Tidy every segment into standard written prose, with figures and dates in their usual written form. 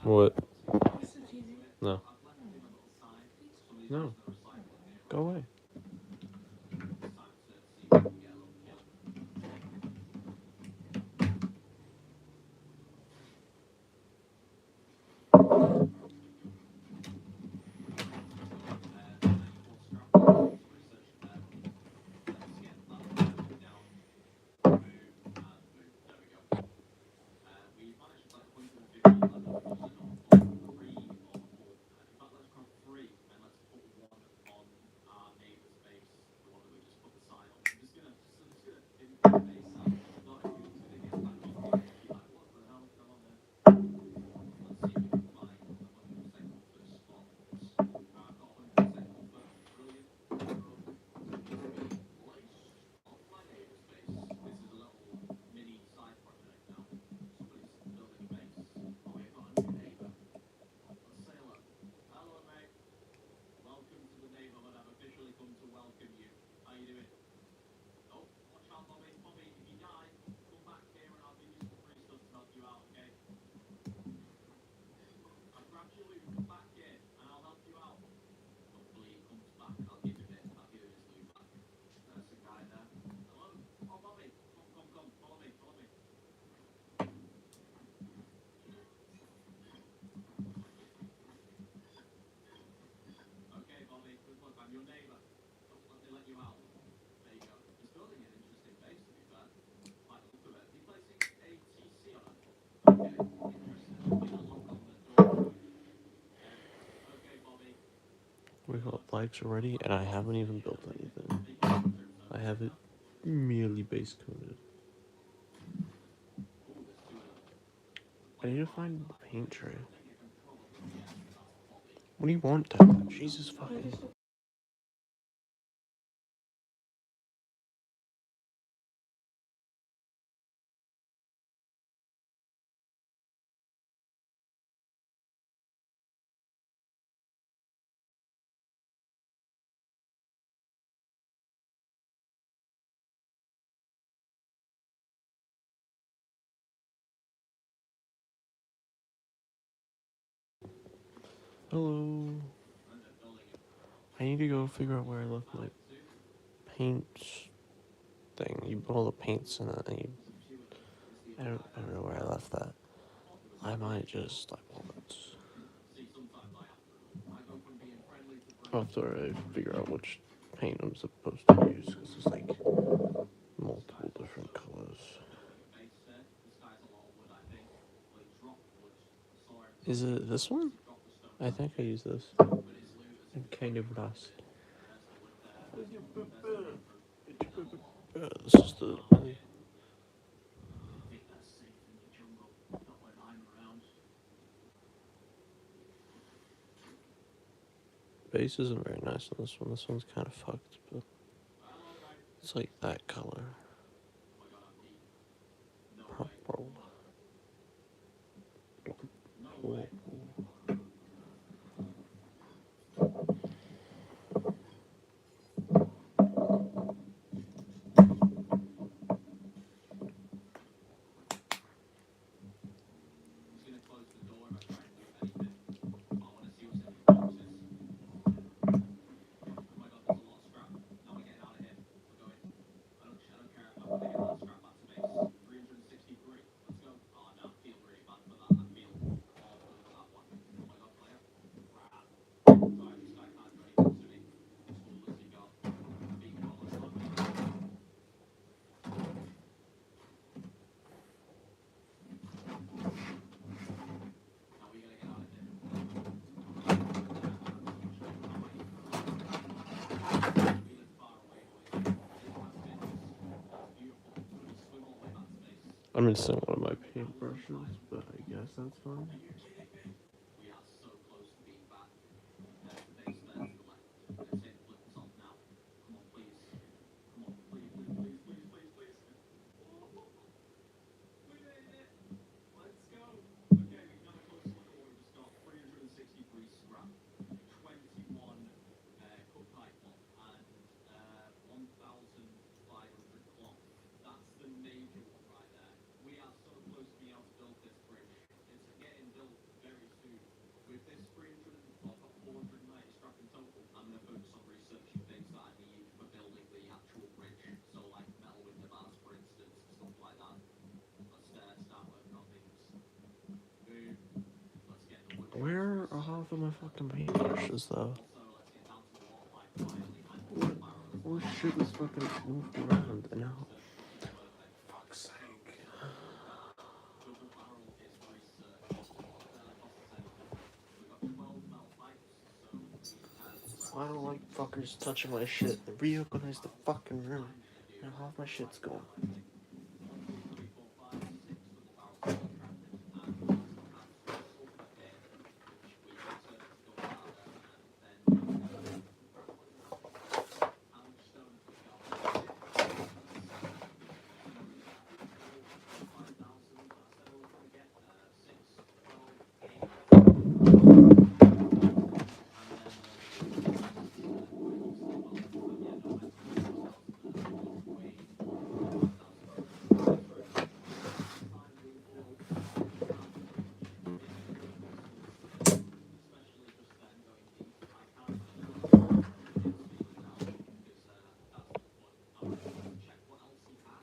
What? It's the TV. No. No. Go away. We got lights already, and I haven't even built anything. I have it merely base coated. I need to find the paint tray. What do you want, Dad? Jesus fucking. Hello. I need to go figure out where I left my paint thing. You put all the paints in it, and you. I don't know where I left that. I might just like moments. After I figure out which paint I'm supposed to use, because there's like multiple different colors. Is it this one? I think I use this. I'm kind of lost. This is the. Base isn't very nice on this one. This one's kind of fucked, but it's like that color. Purple. Purple. I'm missing one of my paintbrushes, but I guess that's fine. off of my fucking paintbrushes though. What shit was fucking moved around and now? Fuck's sake. I don't like fuckers touching my shit. Reorganize the fucking room. And half my shit's gone.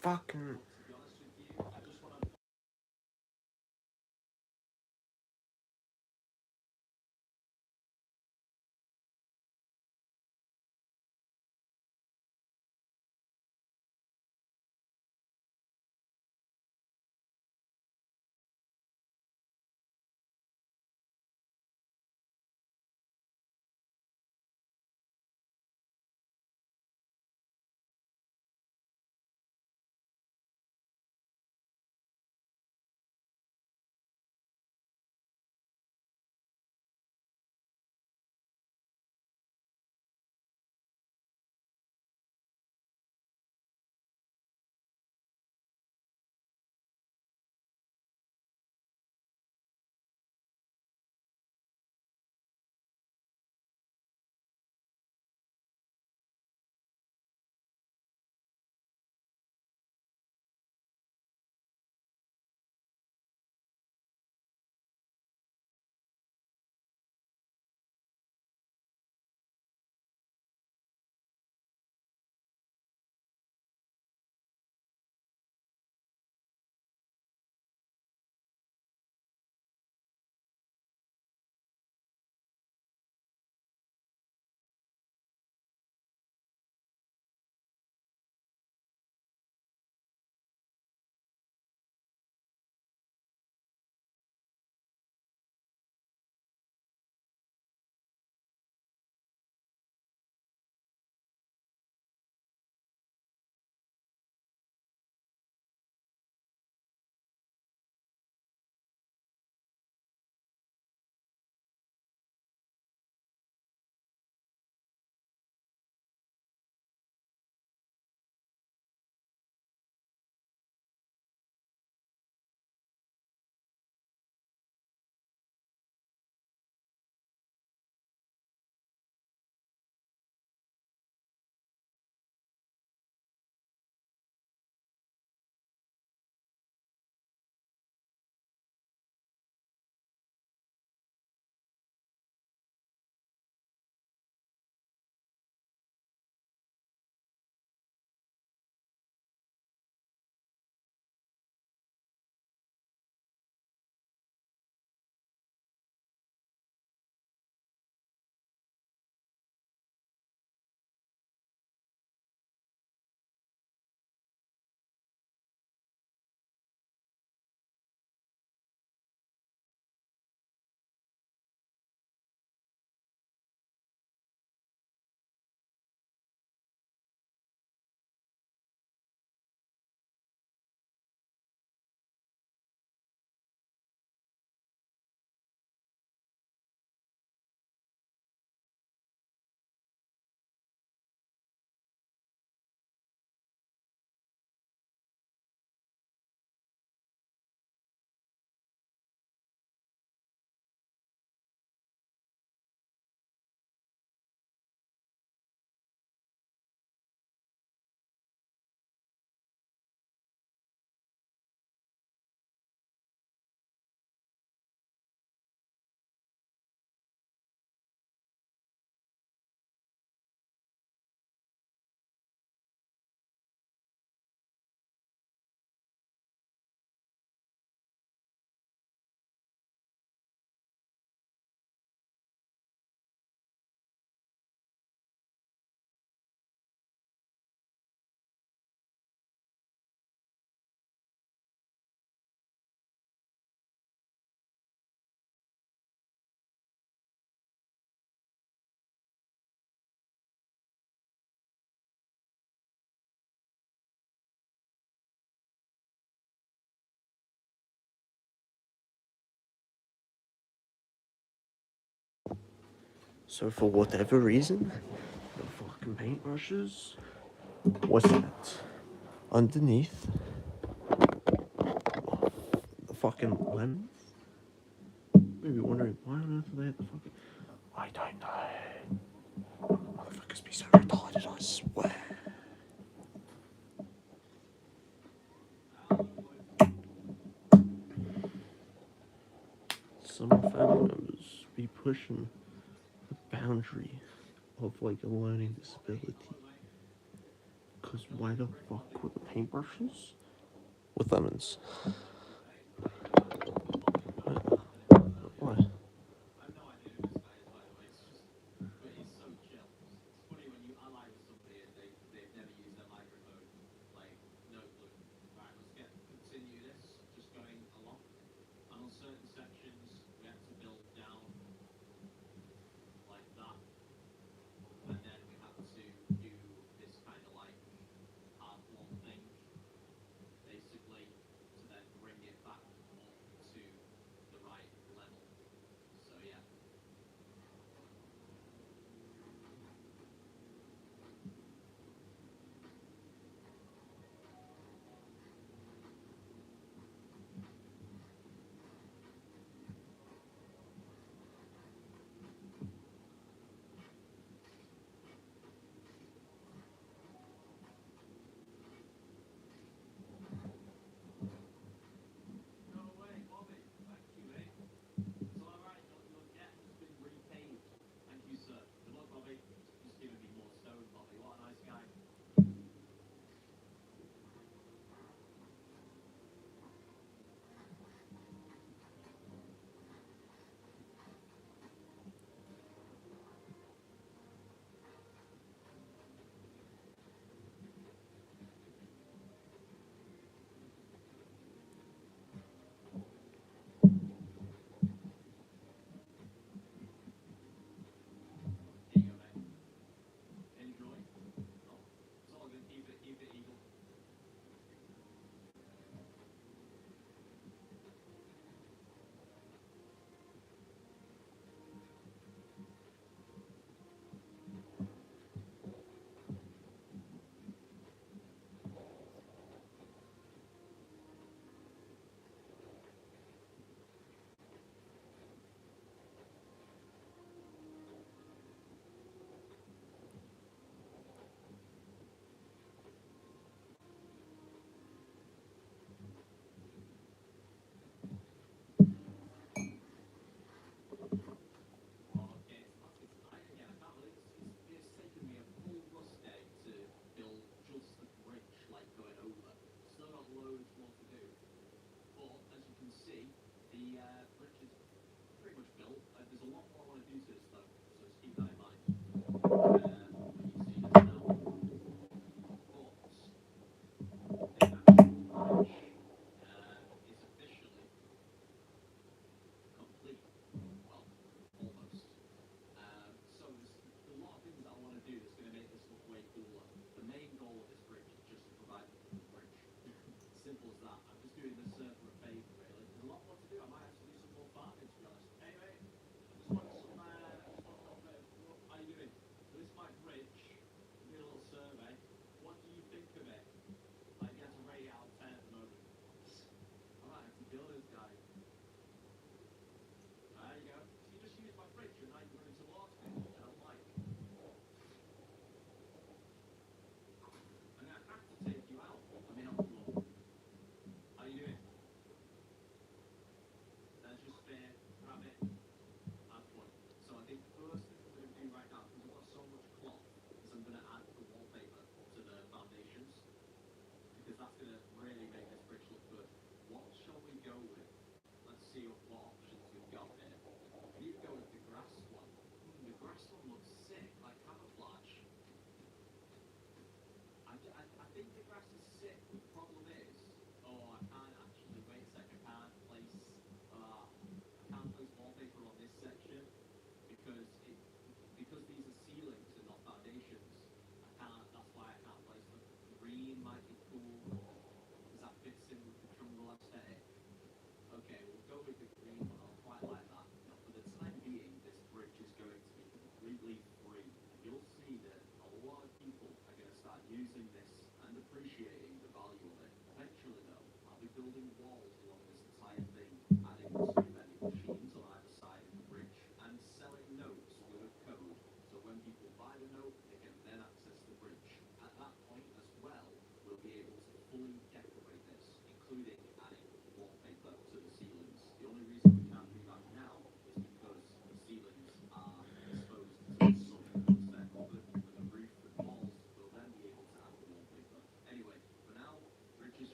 Fucking So for whatever reason, the fucking paintbrushes was set underneath the fucking lemons. Maybe wondering why on earth are they at the fucking... I don't know. Motherfuckers be so retarded, I swear. Some family members be pushing the boundary of like a learning disability. Cause why the fuck with the paintbrushes? With lemons. Why?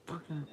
Fucking.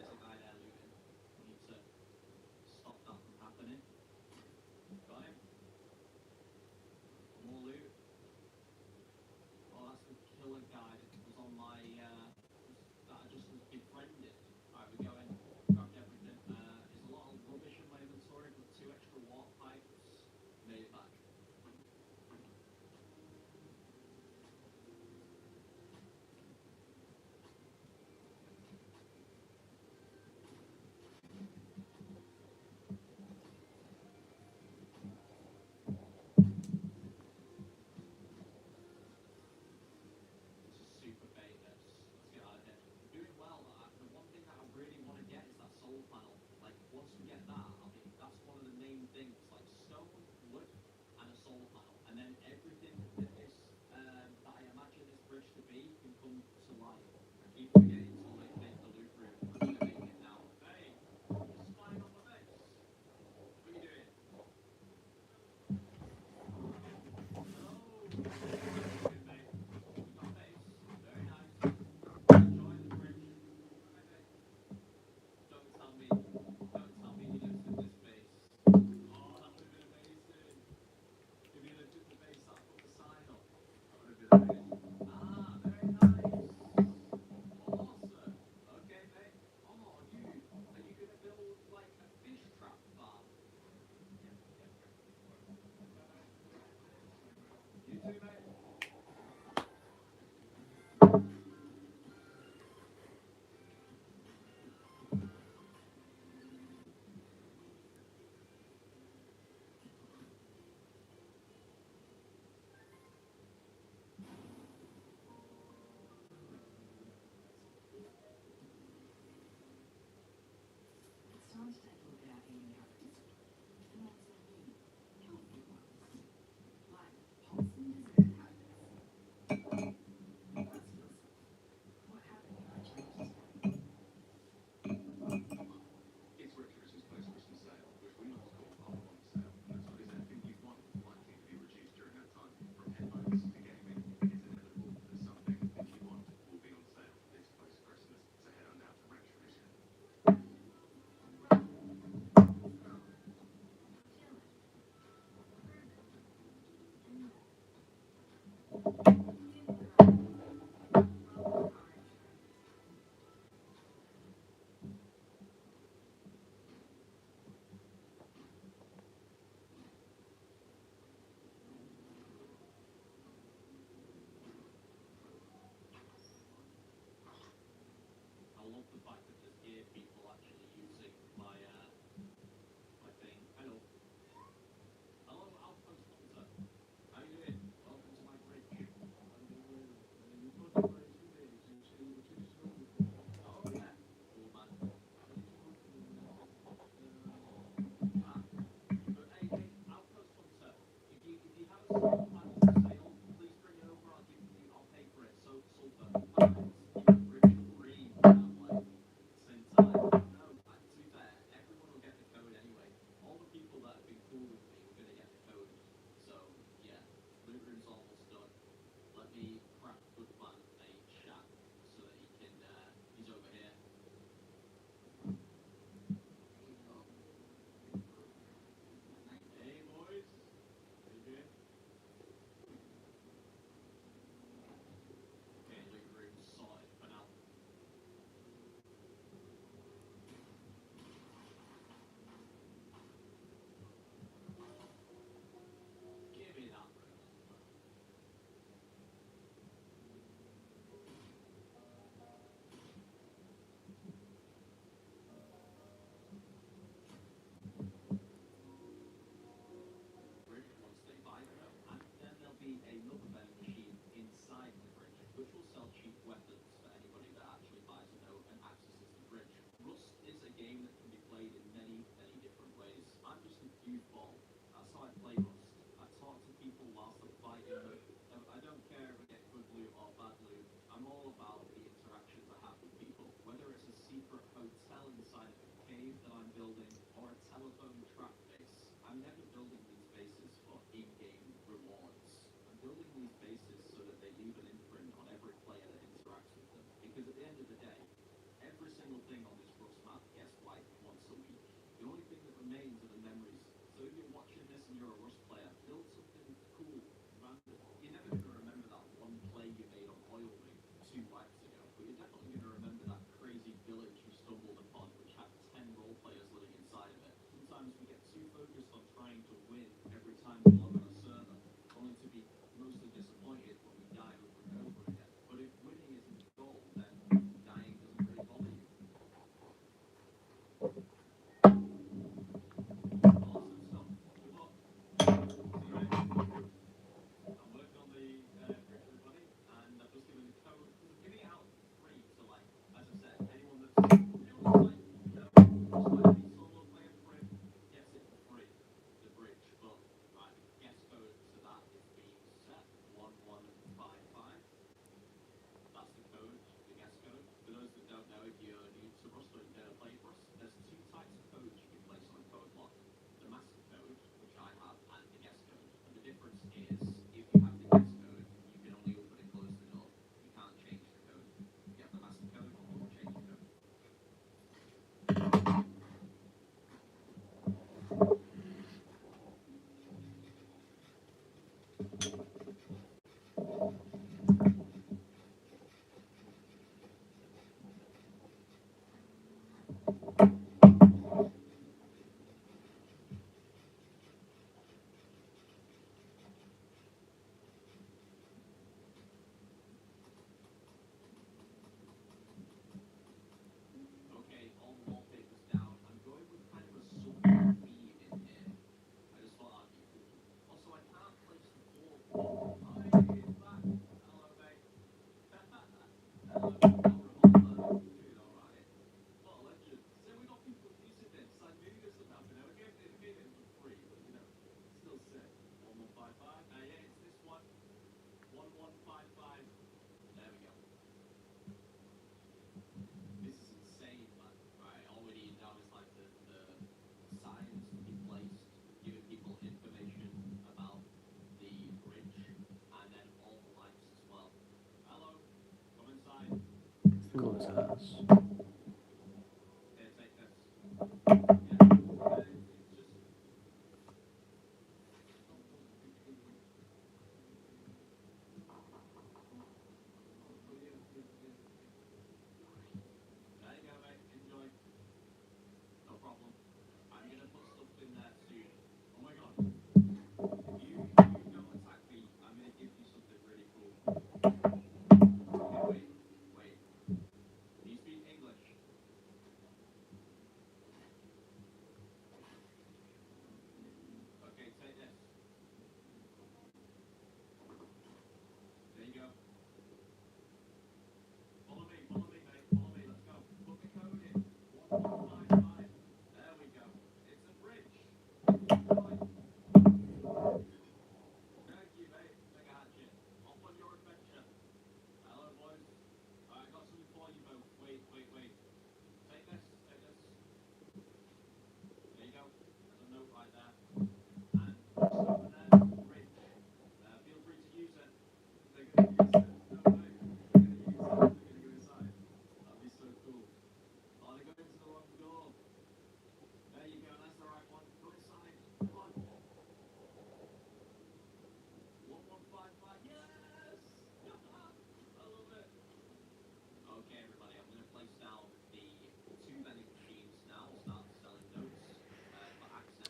Cool as ass.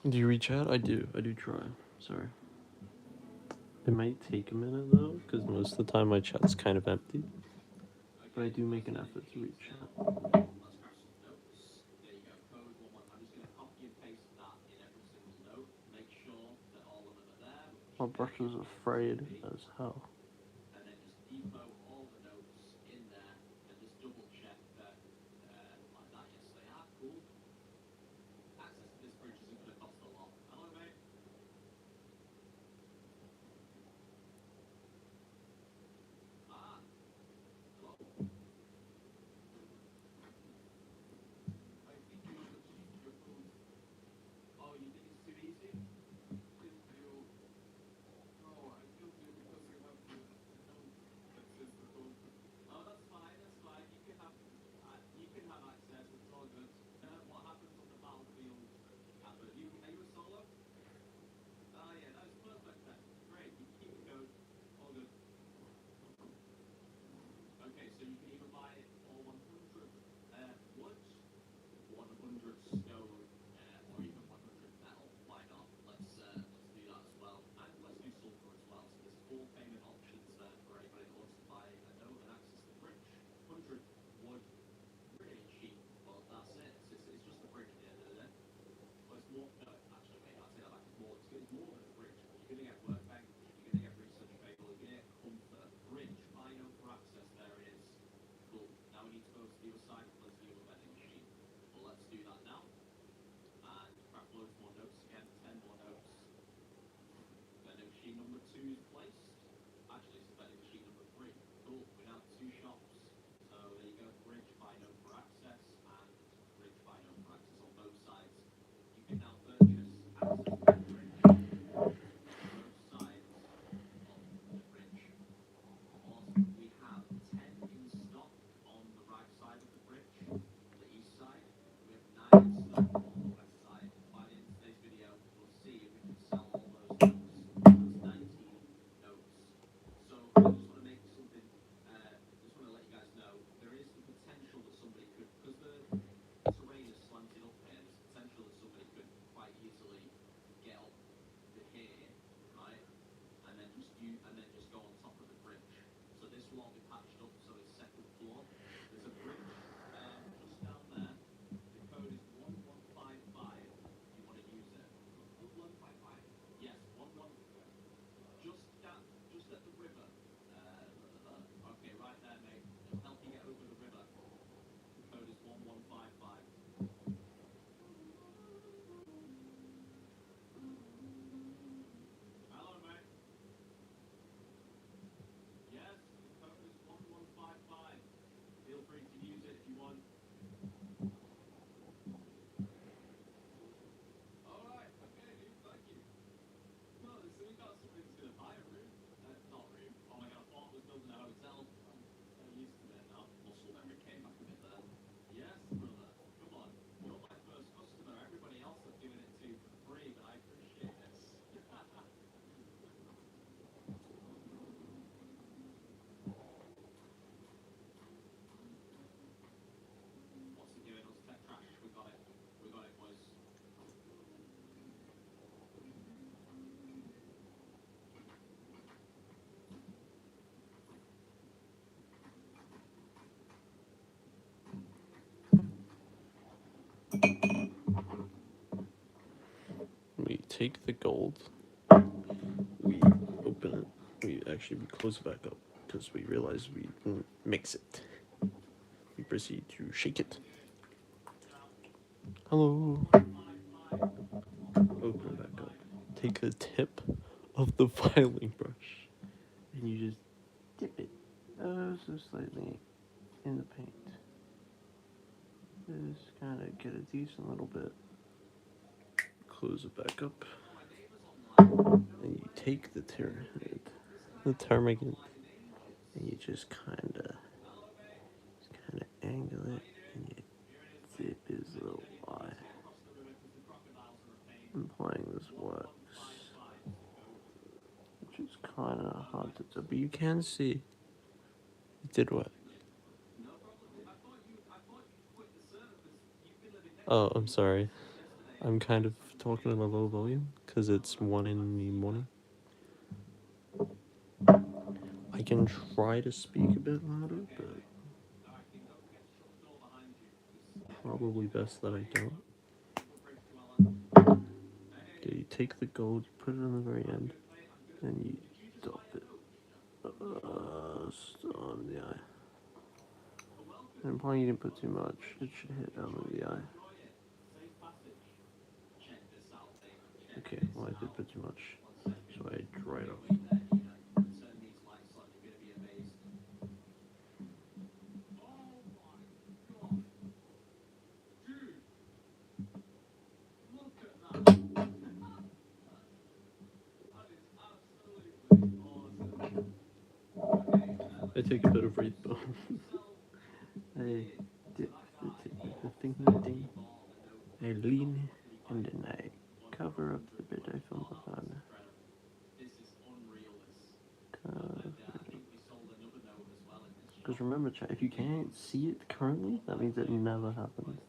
Do you reach out? I do. I do try. Sorry. It might take a minute though, because most of the time my chat's kind of empty. But I do make an effort to reach out. My brush is afraid as hell. take the gold, we open it, we close it back up because we realize we didn't mix it. We proceed to shake it. Hello. Open it back up. Take the tip of the filing brush and you just dip it so slightly in the paint. Just kind of get a decent little bit. Close it back up. And you take the ptarmigan, and you just kind of angle it, and you dip his little eye. I'm applying this wax, which is kind of hard to do, but you can see it did what? Oh, I'm sorry. I'm kind of talking at a low volume because it's 1 in the morning. I can try to speak a bit louder, but probably best that I don't. Okay, you take the gold, you put it on the very end, and you drop it on the eye. And probably you didn't put too much. It should hit down on the eye. Okay, well I did put too much, so I dry it off. I take a bit of wreath bone. I dip the tip of the thing. I lean, and then I cover up the bit I filmed on. Because remember, chat, if you can't see it currently, that means it never happened.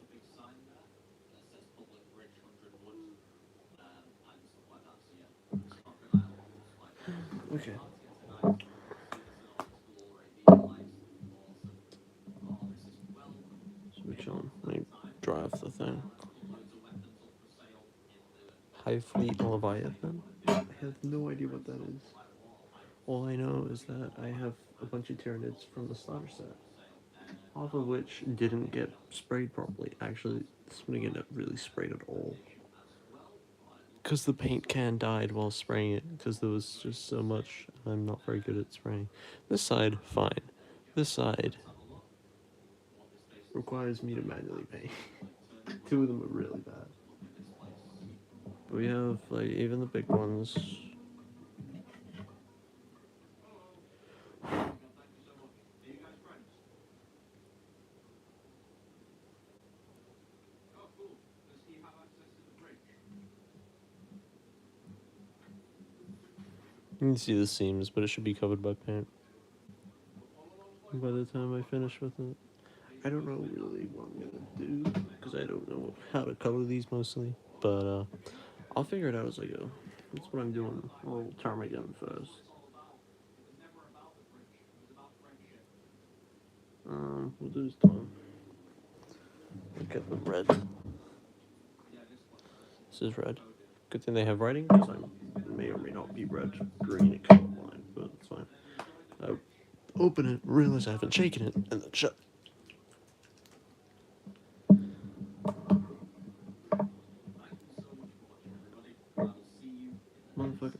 Okay. Switch on. Let me dry off the thing. High Fleet Leviathan? I have no idea what that is. All I know is that I have a bunch of Tyranids from the starter set, half of which didn't get sprayed properly. Actually, this one didn't get really sprayed at all. Because the paint can died while spraying it, because there was just so much. I'm not very good at spraying. This side, fine. This side requires me to manually paint. 2 of them are really bad. But we have, like, even the big ones. You can see the seams, but it should be covered by paint by the time I finish with it. I don't know really what I'm gonna do, because I don't know how to color these mostly, but I'll figure it out as I go. That's what I'm doing. I'll ptarmigan first. We'll do this time. Look at the red. This is red. Good thing they have writing, because I may or may not be red, green, and colorblind, but it's fine. I open it, realize I haven't shaken it, and then shut. Motherfucker.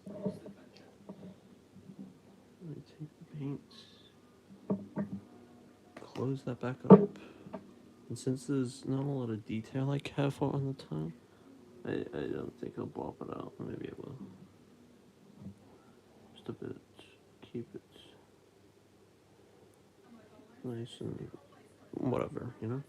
Let me take the paint, close that back up. And since there's not a lot of detail I care for on the top, I don't think I'll blop it out. Maybe I will. Just a bit. Keep it nice and whatever, you know?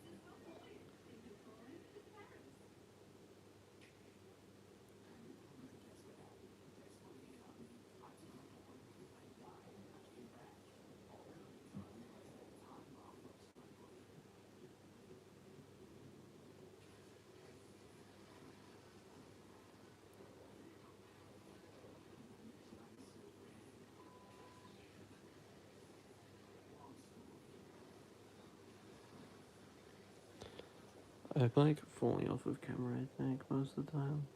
I'm like falling off of camera, I think, most of the time.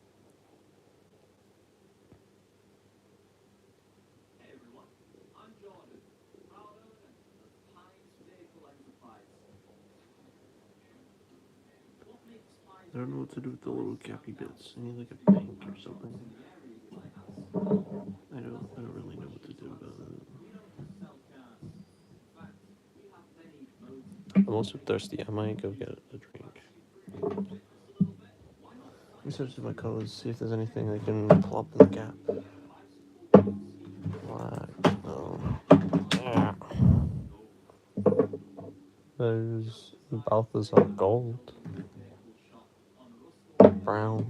I don't know what to do with the little gappy bits. I need like a bank or something. I don't really know what to do about it. I'm also thirsty. I might go get a drink. Let me search through my colors, see if there's anything I can plop in the gap. Black, no. Yeah. There's Balthazar gold. Brown.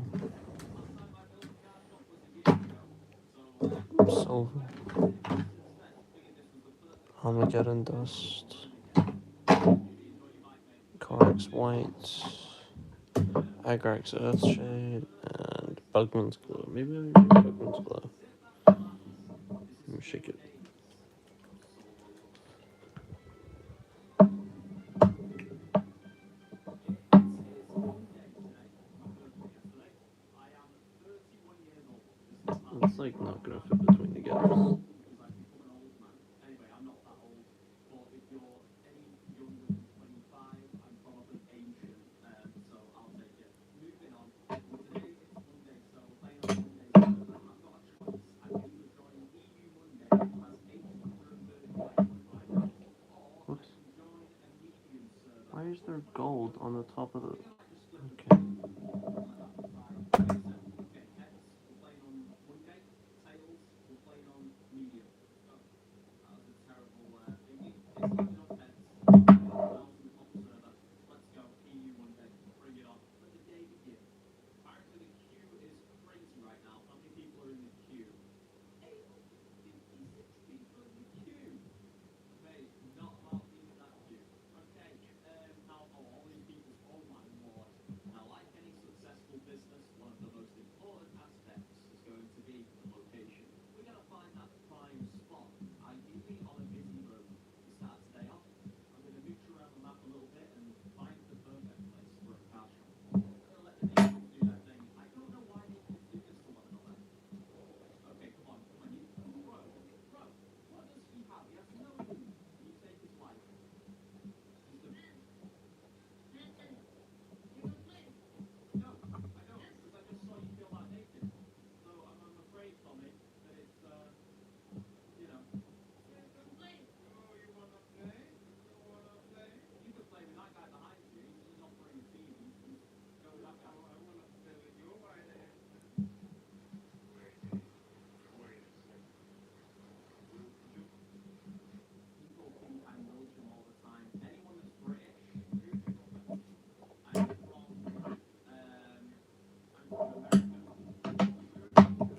Silver. Armageddon dust. Corax white. Agrax earthshade. And Bugman's glow. Maybe I'll use Bugman's glow. Let me shake it. It's like not gonna fit between the gaps. Whoops. Why is there gold on the top of the... Okay.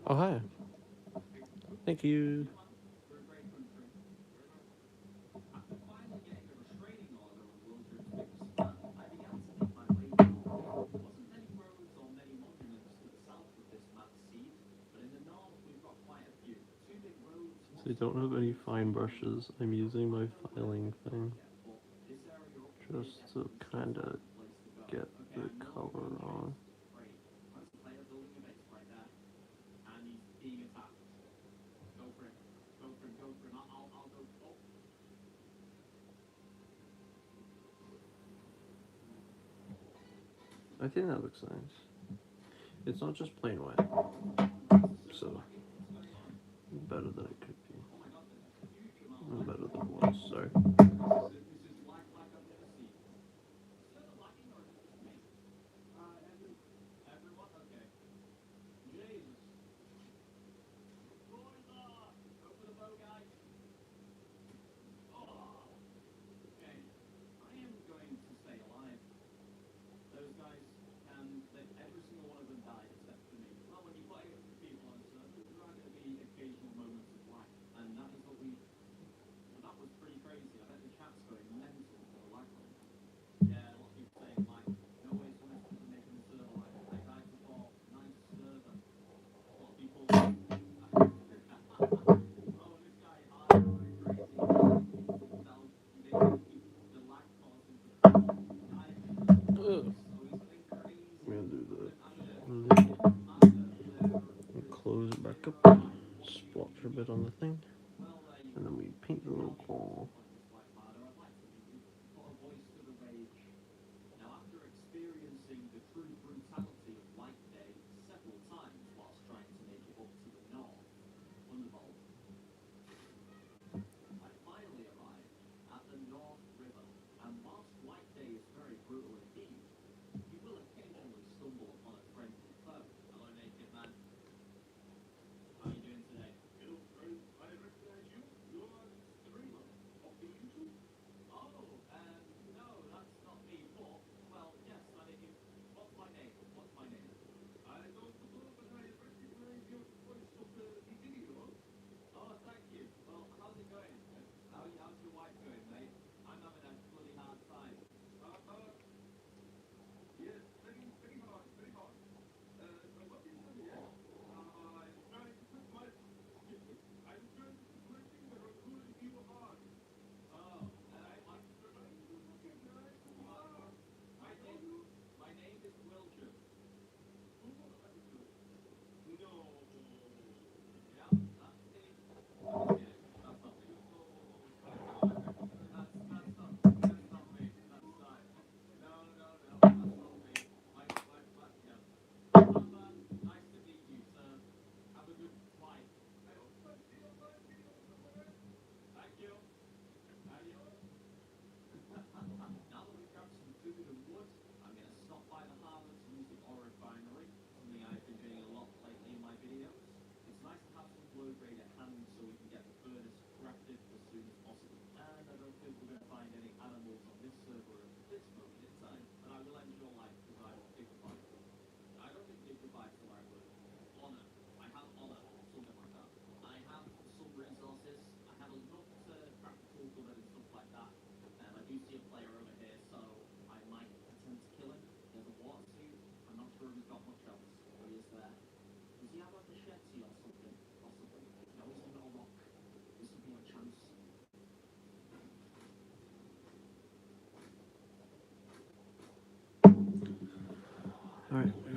Oh, hi. Thank you. So I don't have any fine brushes. I'm using my filing thing just to kind of get the color on. I think that looks nice. It's not just plain white, so better than it could be. Better than it was, sorry. Ugh. I'm gonna do the lid and close it back up, splotch a bit on the thing, and then we paint the little claw.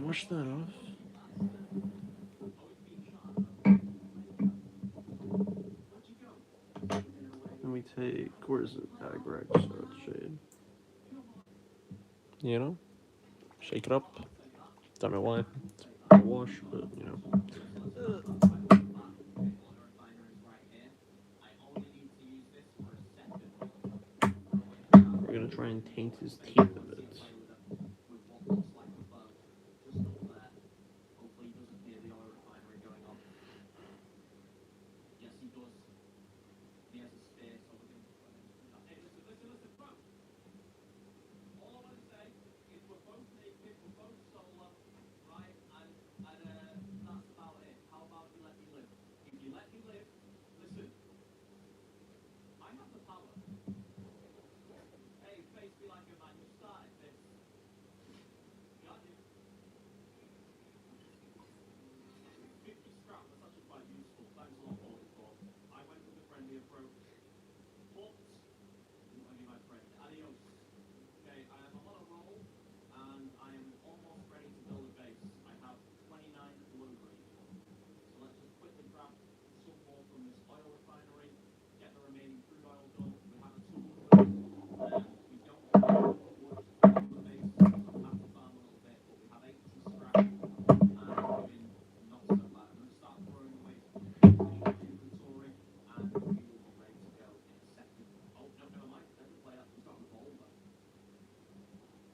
wash that off. And we take, where's it? Agrex shade. You know? Shake it up. Don't know why. It's a wash, but you know. We're gonna try and taint his teeth a bit.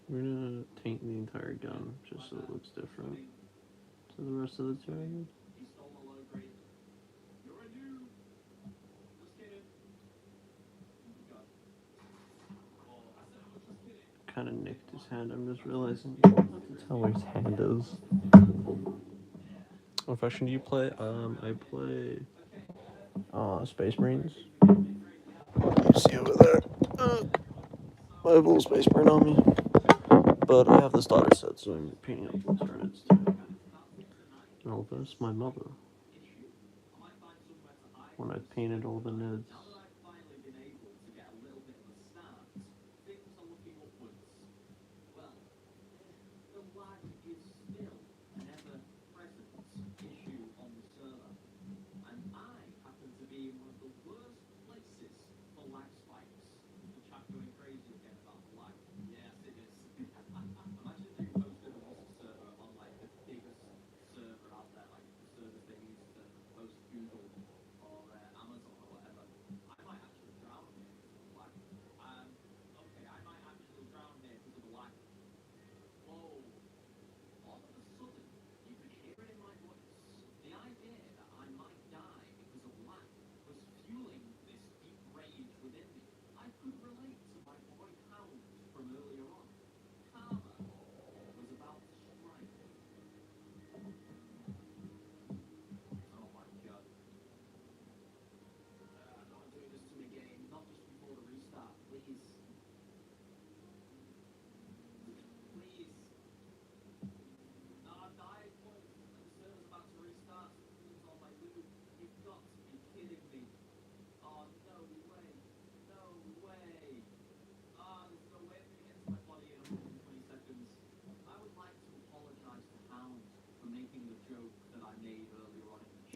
We're gonna taint the entire gun just so it looks different to the rest of the Tyranid. Kind of nicked his hand. I'm just realizing you don't have to tell where his hand is. What faction do you play? I play Space Marines. You see over there? I have a little Space Marine on me. But I have the starter set, so I'm painting up the Tyranids too. Oh, that's my mother. When I painted all the Neds.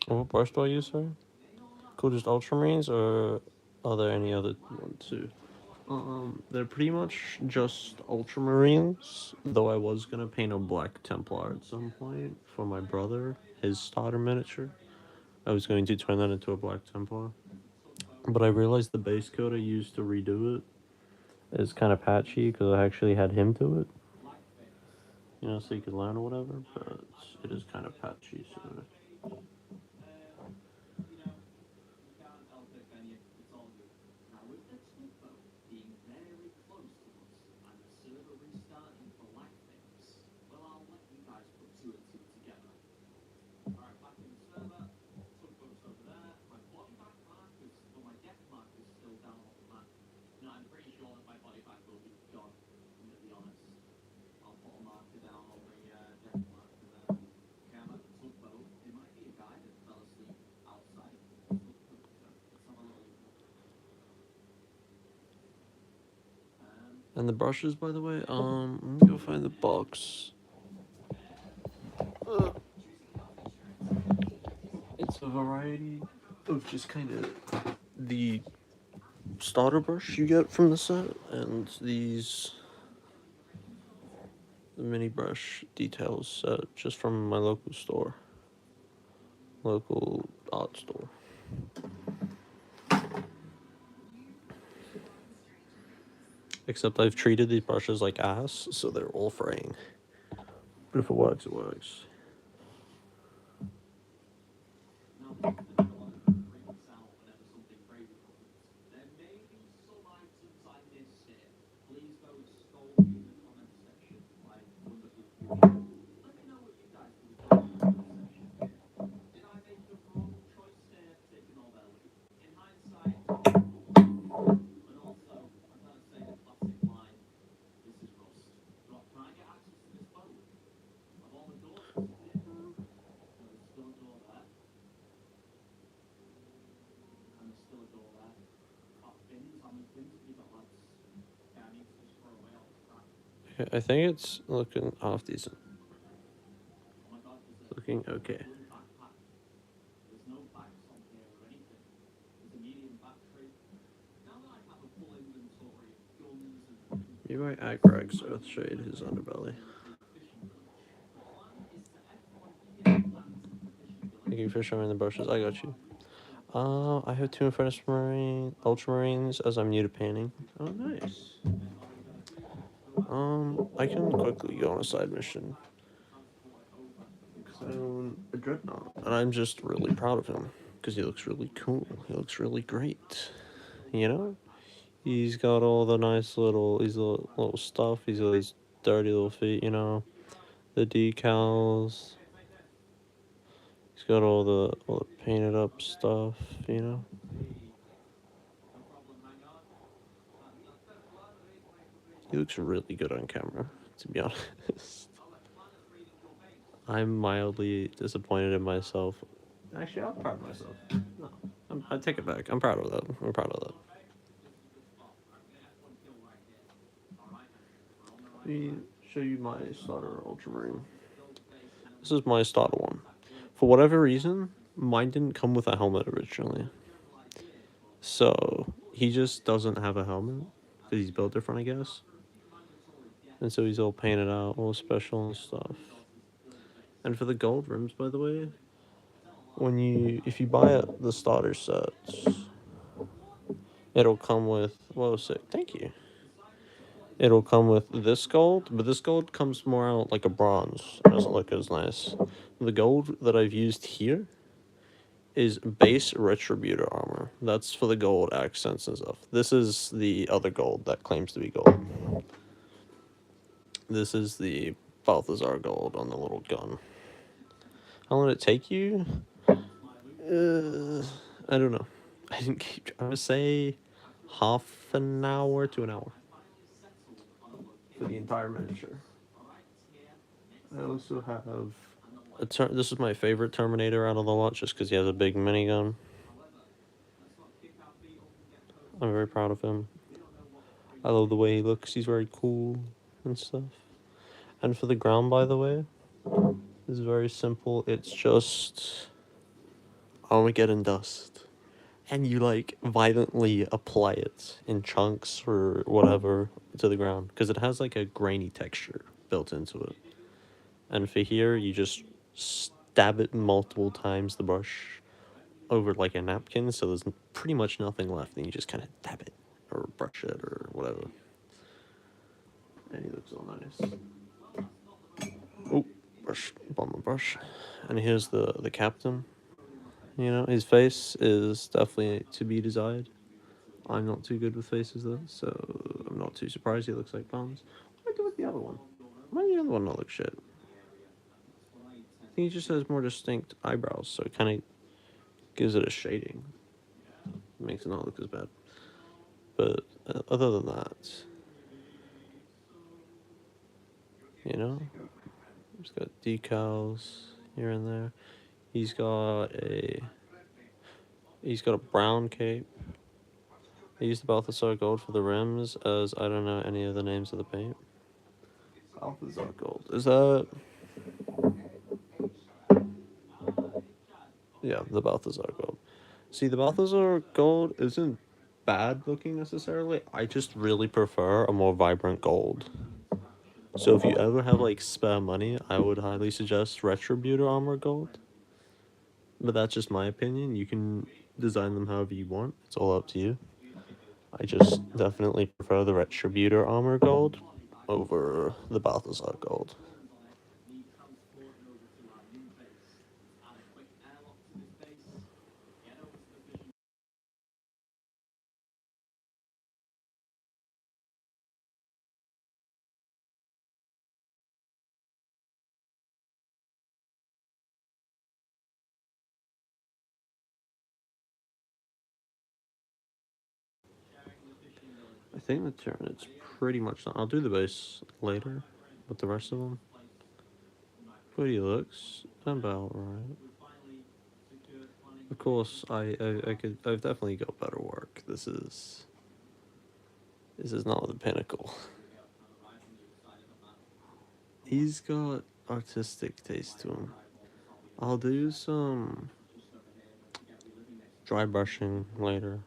What brush do I use, sir? Cool, just Ultramarines, or are there any other one too? They're pretty much just Ultramarines, though I was gonna paint a Black Templar at some point for my brother, his starter miniature. I was going to turn that into a Black Templar. But I realized the base code I used to redo it is kind of patchy because I actually had him do it. You know, so you could learn or whatever, but it is kind of patchy, so... And the brushes, by the way, let me go find the box. a variety of just kind of the starter brush you get from the set, and the mini brush details set just from my local art store. Except I've treated these brushes like ass, so they're all fraying. But if it works, it works. I think it's looking half decent. Looking okay. Maybe my Agrax Earthshade his underbelly. Thank you for showing the brushes. I got you. I have two Infernos Marine Ultramarines as I'm new to painting. Oh, nice. I can quickly go on a side mission. Because I own a Dreadnought, and I'm just really proud of him. Because he looks really cool. He looks really great. You know? He's got all the nice little stuff. He's got these dirty little feet, you know? The decals. He's got all the painted up stuff, you know? He looks really good on camera, to be honest. I'm mildly disappointed in myself. Actually, I'm proud of myself. No, I take it back. I'm proud of that. I'm proud of that. Let me show you my starter Ultramarine. This is my starter one. For whatever reason, mine didn't come with a helmet originally. So, he just doesn't have a helmet. Because he's built different, I guess. And so he's all painted out, all special and stuff. And for the gold rims, by the way, if you buy the starter sets, it'll come with, whoa, sick, thank you. It'll come with this gold, but this gold comes more out like a bronze. It doesn't look as nice. The gold that I've used here is base Retributor armor. That's for the gold accents and stuff. This is the other gold that claims to be gold. This is the Balthazar gold on the little gun. How long did it take you? I don't know. I didn't keep. I would say half an hour to an hour for the entire miniature. I also have this is my favorite Terminator out of the lot, just because he has a big minigun. I'm very proud of him. I love the way he looks. He's very cool and stuff. And for the ground, by the way, it's very simple. It's just Armageddon dust. And you like violently apply it in chunks or whatever to the ground because it has like a grainy texture built into it. And for here, you just stab it multiple times the brush over like a napkin, so there's pretty much nothing left, and you just kind of dab it or brush it or whatever. And he looks all nice. Oh, brush, bummer brush. And here's the captain. You know, his face is definitely to be desired. I'm not too good with faces though, so I'm not too surprised he looks like Bones. What do I do with the other one? Why does the other one not look shit? I think he just has more distinct eyebrows, so it kind of gives it a shading. It makes it not look as bad. But other than that, you know, he's got decals here and there. He's got a brown cape. I used the Balthazar gold for the rims, as I don't know any of the names of the paint. Balthazar gold. Is that? Yeah, the Balthazar gold. See, the Balthazar gold isn't bad looking necessarily. I just really prefer a more vibrant gold. So if you ever have like spare money, I would highly suggest Retributor armor gold. But that's just my opinion. You can design them however you want. It's all up to you. I just definitely prefer the Retributor armor gold over the Balthazar gold. I think the Tyranids pretty much done. I'll do the base later with the rest of them. But he looks about right. Of course, I've definitely got better work. This is not the pinnacle. He's got artistic taste to him. I'll do some dry brushing later.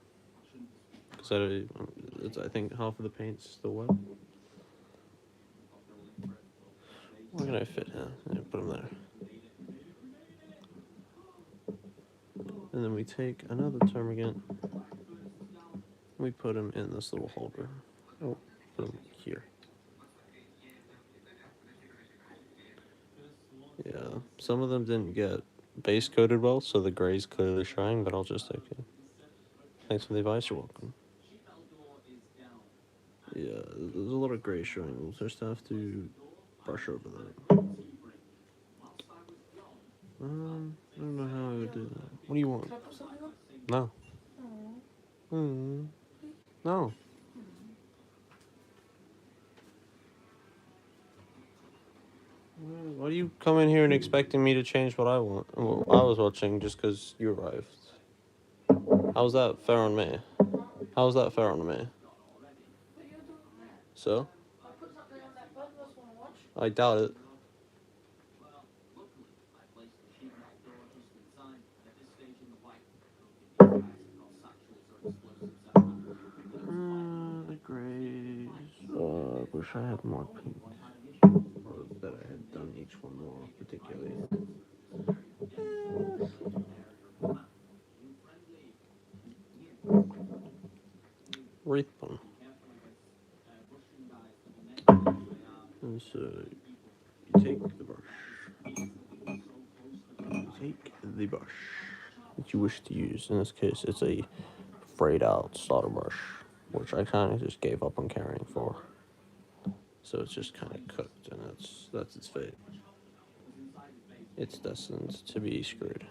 Because I think half of the paint's still wet. Where can I fit him? Yeah, put him there. And then we take another termagant. We put him in this little holder. Oh, put him here. Yeah, some of them didn't get base coated well, so the gray's clearly showing, but I'll just take it. Thanks for the advice, you're welcome. Yeah, there's a lot of gray showing. We'll just have to brush over that. I don't know how I would do that. What do you want? Can I put something on? No. Oh. No. Why do you come in here and expecting me to change what I want? Well, I was watching just because you arrived. How's that fair on me? How's that fair on me? But you're doing that. So? I put something on that Bud must want to watch. I doubt it. The grays. I wish I had more paint. Or that I had done each one more particularly. Wraith one. And so you take the brush. You take the brush that you wish to use. In this case, it's a frayed out solder brush, which I kind of just gave up on carrying for. So it's just kind of cooked, and that's its fate. It's destined to be screwed.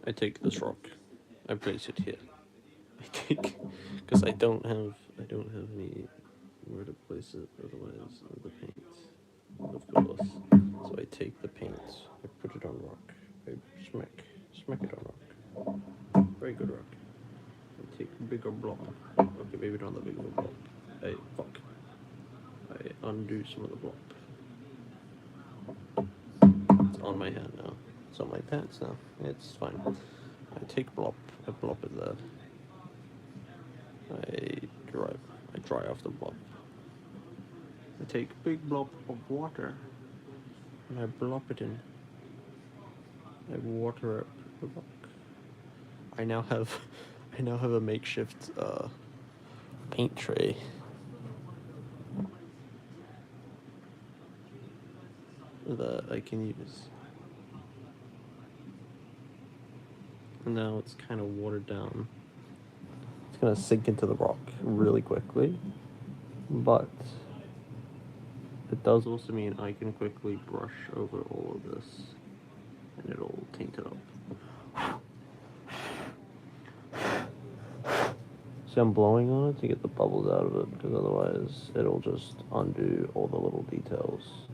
I take this rock. I place it here. I take because I don't have any where to place it. Otherwise, the paint, of course. So I take the paint. I put it on rock. I smack it on rock. Very good rock. I take a bigger blob. Okay, maybe not the bigger blob. Hey, fuck. I undo some of the blob. It's on my hand now. It's on my pants now. It's fine. I take a blob is there. I dry off the blob. I take a big blob of water and I blop it in. I water up the rock. I now have a makeshift paint tray. That I can use. And now it's kind of watered down. It's gonna sink into the rock really quickly, but it does also mean I can quickly brush over all of this and it'll taint it up. See, I'm blowing on it to get the bubbles out of it because otherwise it'll just undo all the little details.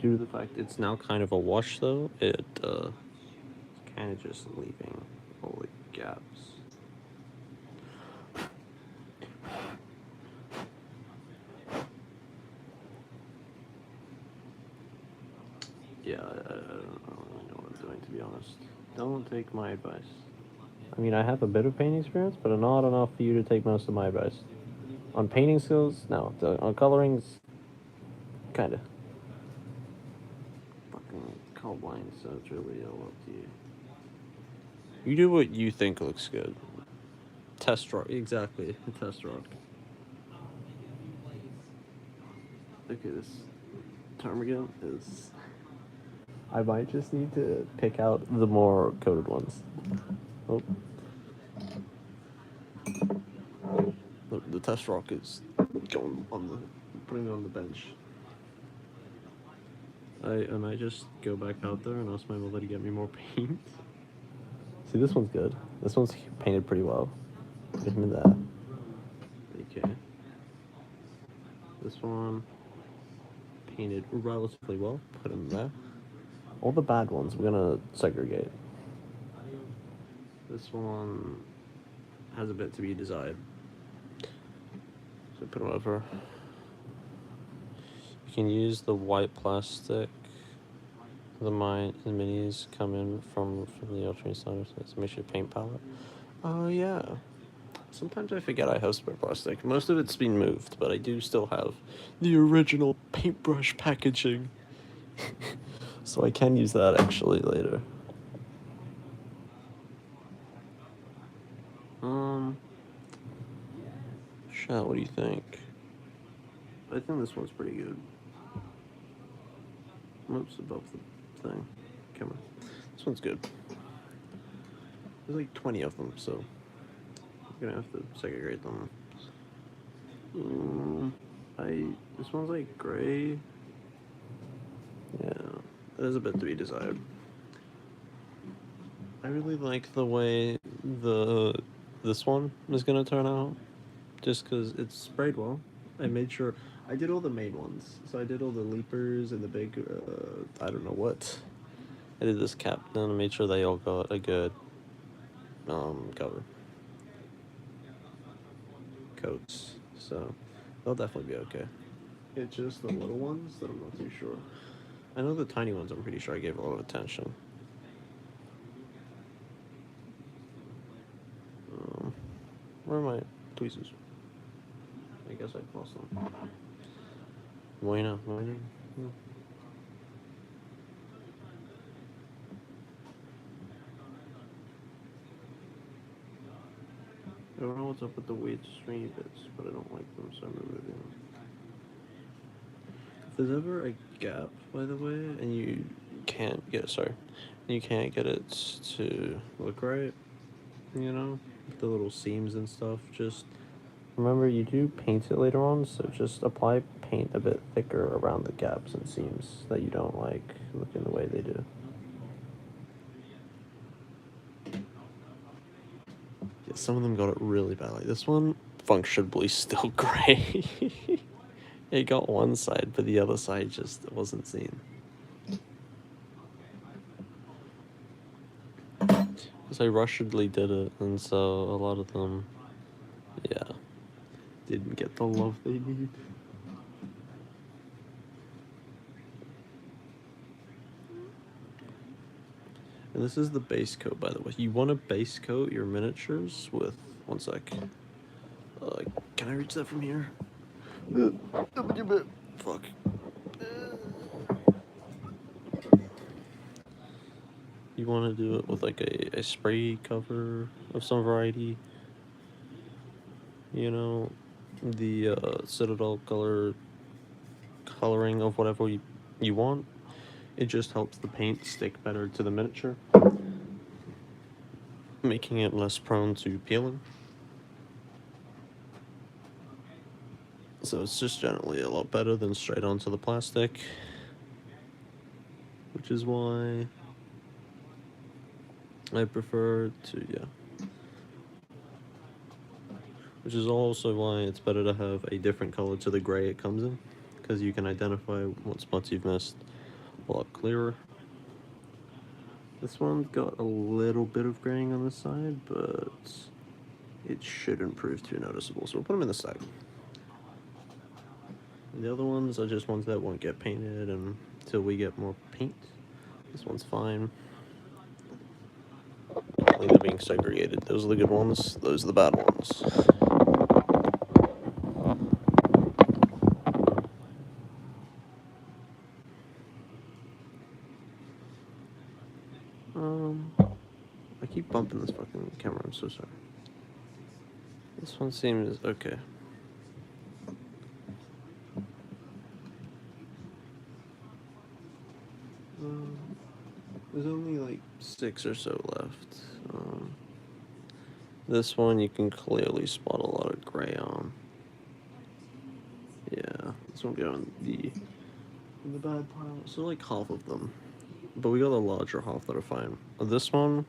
Due to the fact it's now kind of a wash though, it kind of just leaving all the gaps. Yeah, I don't really know what I'm doing, to be honest. Don't take my advice. I mean, I have a bit of painting experience, but not enough for you to take most of my advice. On painting skills, no. On colorings, kinda. Fucking colorblind, so it's really all up to you. You do what you think looks good. Test rock, exactly. Test rock. Okay, this ptarmigan is. I might just need to pick out the more coated ones. Oh. The test rock is going on the. Putting it on the bench. I might just go back out there and ask my mother to get me more paint. See, this one's good. This one's painted pretty well. Put him in there. Okay. This one painted relatively well. Put him there. All the bad ones we're gonna segregate. This one has a bit to be desired. So put it over. You can use the white plastic. The minis come in from the alternate side, so it makes your paint palette. Oh yeah. Sometimes I forget I have spare plastic. Most of it's been moved, but I do still have the original paintbrush packaging. So I can use that actually later. Shit, what do you think? I think this one's pretty good. Oops, above the thing. Camera. This one's good. There's like 20 of them, so I'm gonna have to segregate them. This one's like gray. Yeah, there's a bit to be desired. I really like the way this one is gonna turn out, just because it's sprayed well. I made sure I did all the main ones, so I did all the leapers and the big I don't know what. I did this captain and made sure they all got a good cover coats, so they'll definitely be okay. It's just the little ones that I'm not too sure. I know the tiny ones I'm pretty sure I gave a lot of attention. Where are my tweezers? I guess I lost them. Bueno. Yeah. I don't know what's up with the weird stringy bits, but I don't like them, so I'm removing them. If there's ever a gap, by the way, and you can't get it to look right, you know, the little seams and stuff, just remember you do paint it later on, so just apply paint a bit thicker around the gaps and seams that you don't like looking the way they do. Yeah, some of them got it really bad. Like this one, functionally still gray. It got one side, but the other side just wasn't seen. Because I rushedly did it, and so a lot of them, yeah, didn't get the love they need. And this is the base coat, by the way. You want to base coat your miniatures with, one sec. Can I reach that from here? Fuck. You want to do it with like a spray cover of some variety. You know, the Citadel coloring of whatever you want. It just helps the paint stick better to the miniature, making it less prone to peeling. So it's just generally a lot better than straight onto the plastic, which is why I prefer to, yeah. Which is also why it's better to have a different color to the gray it comes in, because you can identify what spots you've missed a lot clearer. This one's got a little bit of graying on the side, but it shouldn't prove too noticeable, so we'll put them in the side. And the other ones are just ones that won't get painted until we get more paint. This one's fine. They're being segregated. Those are the good ones, those are the bad ones. I keep bumping this fucking camera, I'm so sorry. This one seems okay. There's only like 6 or so left. This one you can clearly spot a lot of gray on. Yeah, this one go in the bad pile. So like half of them, but we got a larger half that are fine. This one,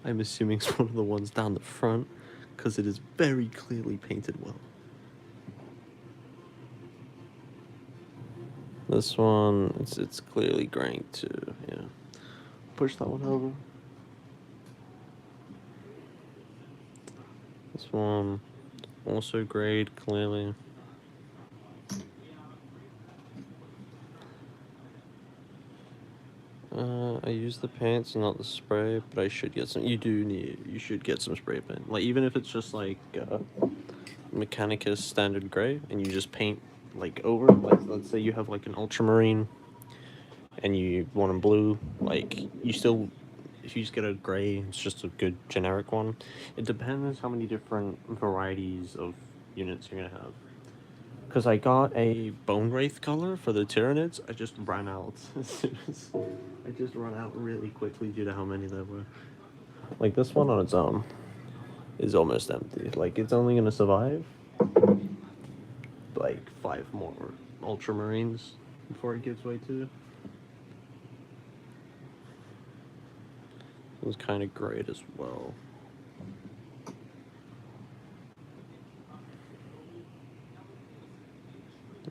I'm assuming is one of the ones down the front, because it is very clearly painted well. This one, it's clearly graying too. Yeah, push that one over. This one, also grayed clearly. I use the paints, not the spray, but I should get some. You should get some spray paint. Like, even if it's just like Mechanicus standard gray, and you just paint like over. Like, let's say you have like an ultramarine, and you want them blue. Like, you still, if you just get a gray, it's just a good generic one. It depends how many different varieties of units you're gonna have. Because I got a Bone Wraith color for the Tyranids, I just ran out as soon as I just ran out really quickly due to how many there were. Like, this one on its own is almost empty. Like, it's only gonna survive like 5 more Ultramarines before it gives way to. It was kind of great as well.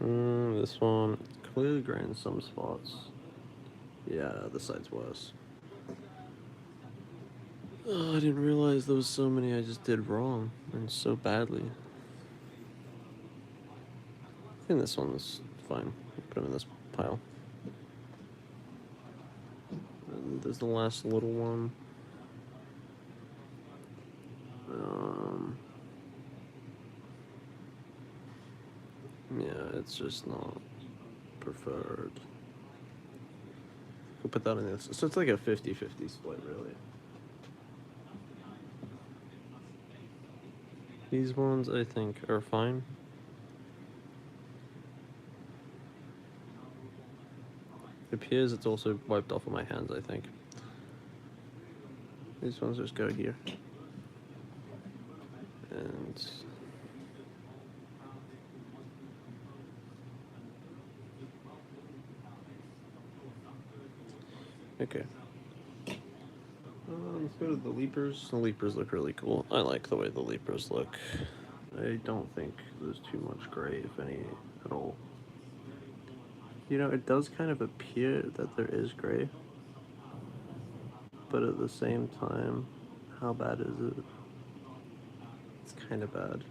This one clearly gray in some spots. Yeah, this side's worse. Oh, I didn't realize there was so many I just did wrong and so badly. I think this one's fine. Put them in this pile. And there's the last little one. Yeah, it's just not preferred. We'll put that in this. So it's like a 50-50 split, really. These ones, I think, are fine. It appears it's also wiped off of my hands, I think. These ones just go here. And okay. Let's go to the Leapers. The Leapers look really cool. I like the way the Leapers look. I don't think there's too much gray, if any, at all. You know, it does kind of appear that there is gray. But at the same time, how bad is it? It's kind of bad.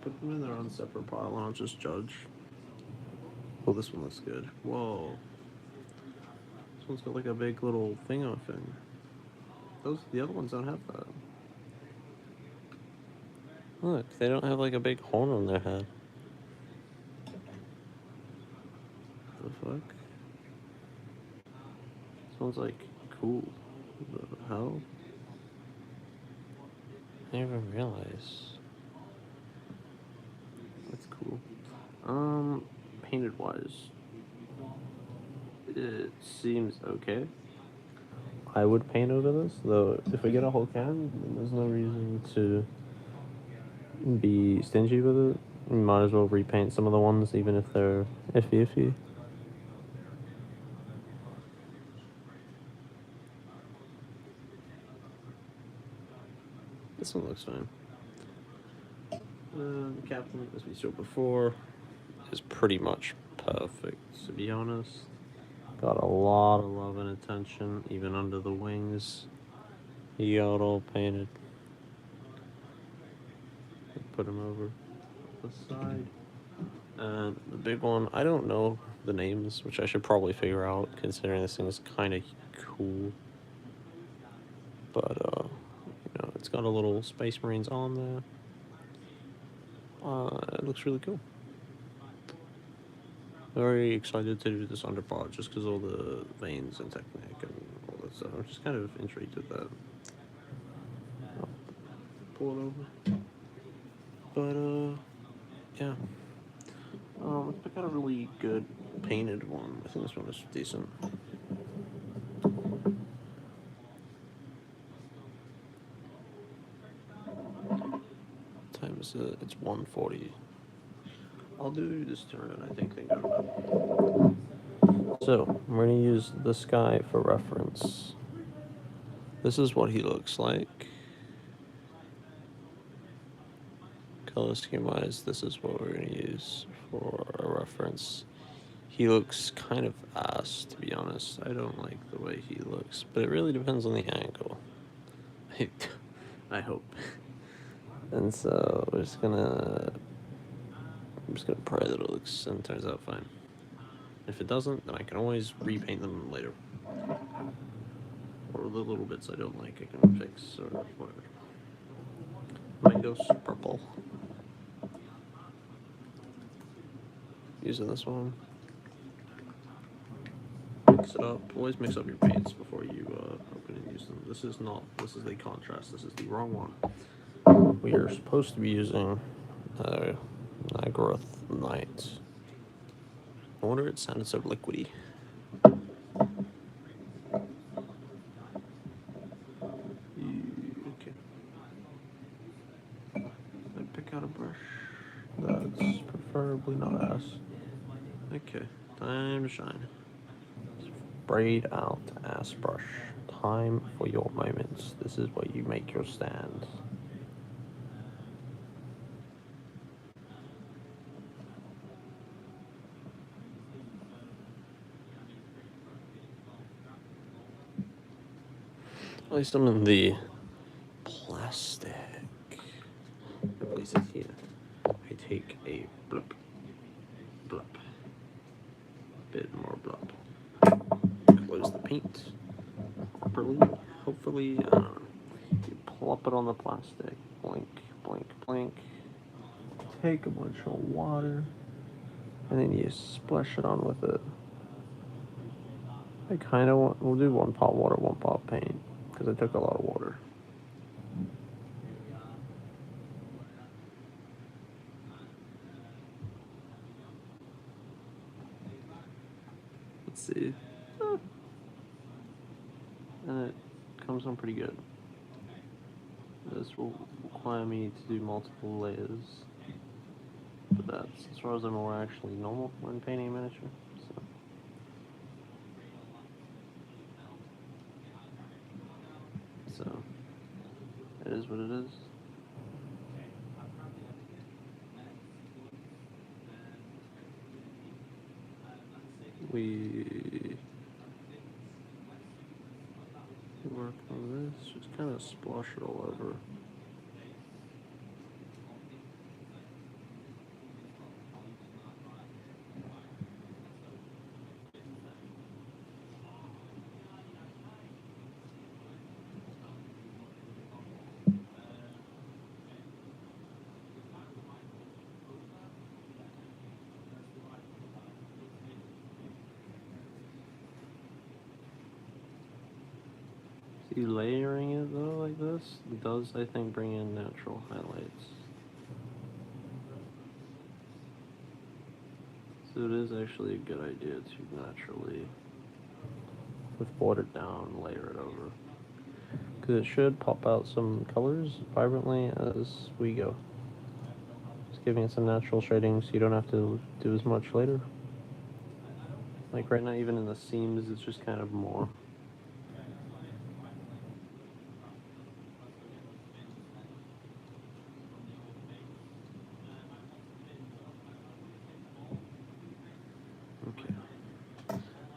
Put them in their own separate pile and I'll just judge. Oh, this one looks good. Whoa. This one's got like a big little thing off it. The other ones don't have that. Look, they don't have like a big horn on their head. The fuck? This one's like cool. What the hell? I didn't even realize. That's cool. Painted wise, it seems okay. I would paint over this, though. If we get a whole can, then there's no reason to be stingy with it. You might as well repaint some of the ones, even if they're iffy. This one looks fine. The captain, as we saw before, is pretty much perfect, to be honest. Got a lot of love and attention, even under the wings. He got all painted. Put him over the side. And the big one, I don't know the names, which I should probably figure out, considering this thing is kind of cool. But, it's got a little Space Marines on there. It looks really cool. Very excited to do this underpart just because all the veins and technique and all that stuff. I'm just kind of intrigued with that. Pull it over. But, yeah. Let's pick out a really good painted one. I think this one is decent. Time is it? It's 1:40. I'll do this turn and I think they go. So, we're going to use this guy for reference. This is what he looks like. Color scheme wise, this is what we're going to use for a reference. He looks kind of ass, to be honest. I don't like the way he looks, but it really depends on the angle. I hope. And so I'm just gonna pray that it looks and turns out fine. If it doesn't, then I can always repaint them later. Or the little bits I don't like, I can fix or whatever. Mango's purple. Using this one. Mix it up. Always mix up your paints before you open and use them. This is the contrast. This is the wrong one. We are supposed to be using Nagoroth Knight. I wonder it sounded so liquidy. Okay. I pick out a brush that's preferably not ass. Okay, time to shine. Sprayed out ass brush. Time for your moments. This is where you make your stand. At least I'm in the plastic. I place it here. I take a blip, blip, bit more blip. Close the paint properly. Hopefully, I don't know. You plop it on the plastic. Blink, blink, blink. Take a bunch of water, and then you splash it on with it. I kind of want. We'll do 1 pot water, 1 pot paint, because I took a lot of water. Let's see. And it comes on pretty good. This will require me to do multiple layers. But that's, as far as I'm aware, actually normal when painting a miniature. So it is what it is. We work on this, just kind of splosh it all over. See, layering it though like this does, I think, bring in natural highlights. So it is actually a good idea to naturally, with watered down, layer it over. Because it should pop out some colors vibrantly as we go. Just giving it some natural shading so you don't have to do as much later. Like right now, even in the seams, it's just kind of more.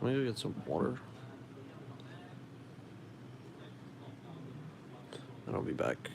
I'm gonna go get some water. And I'll be back.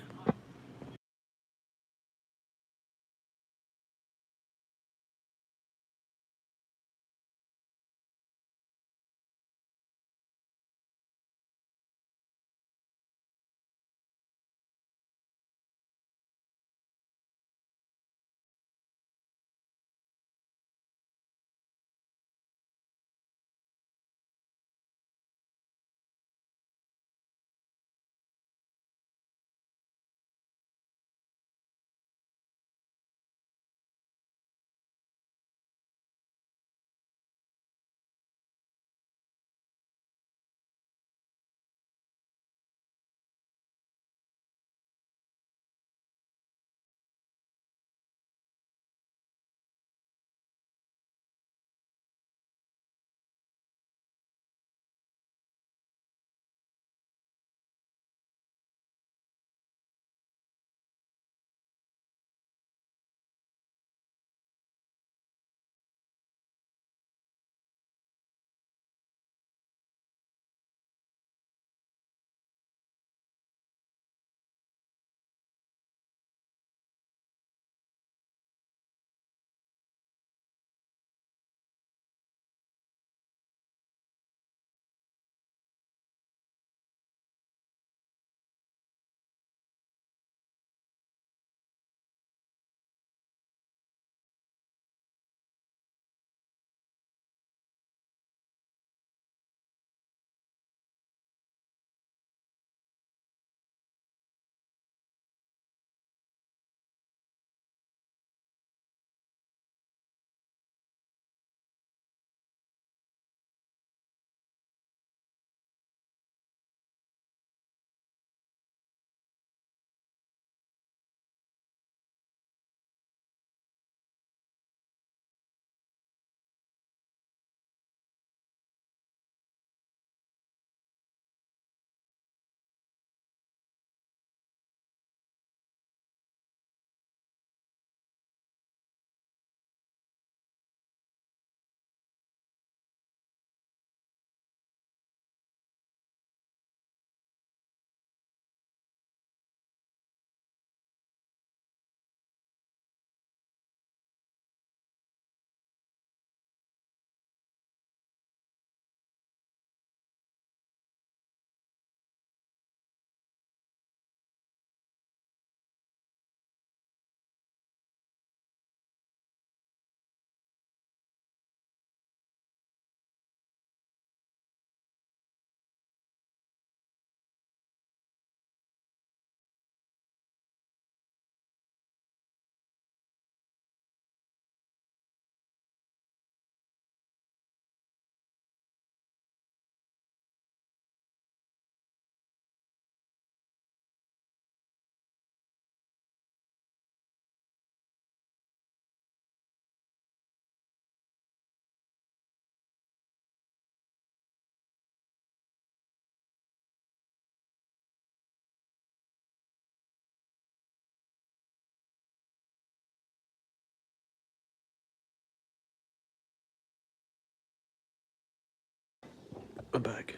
I'm back.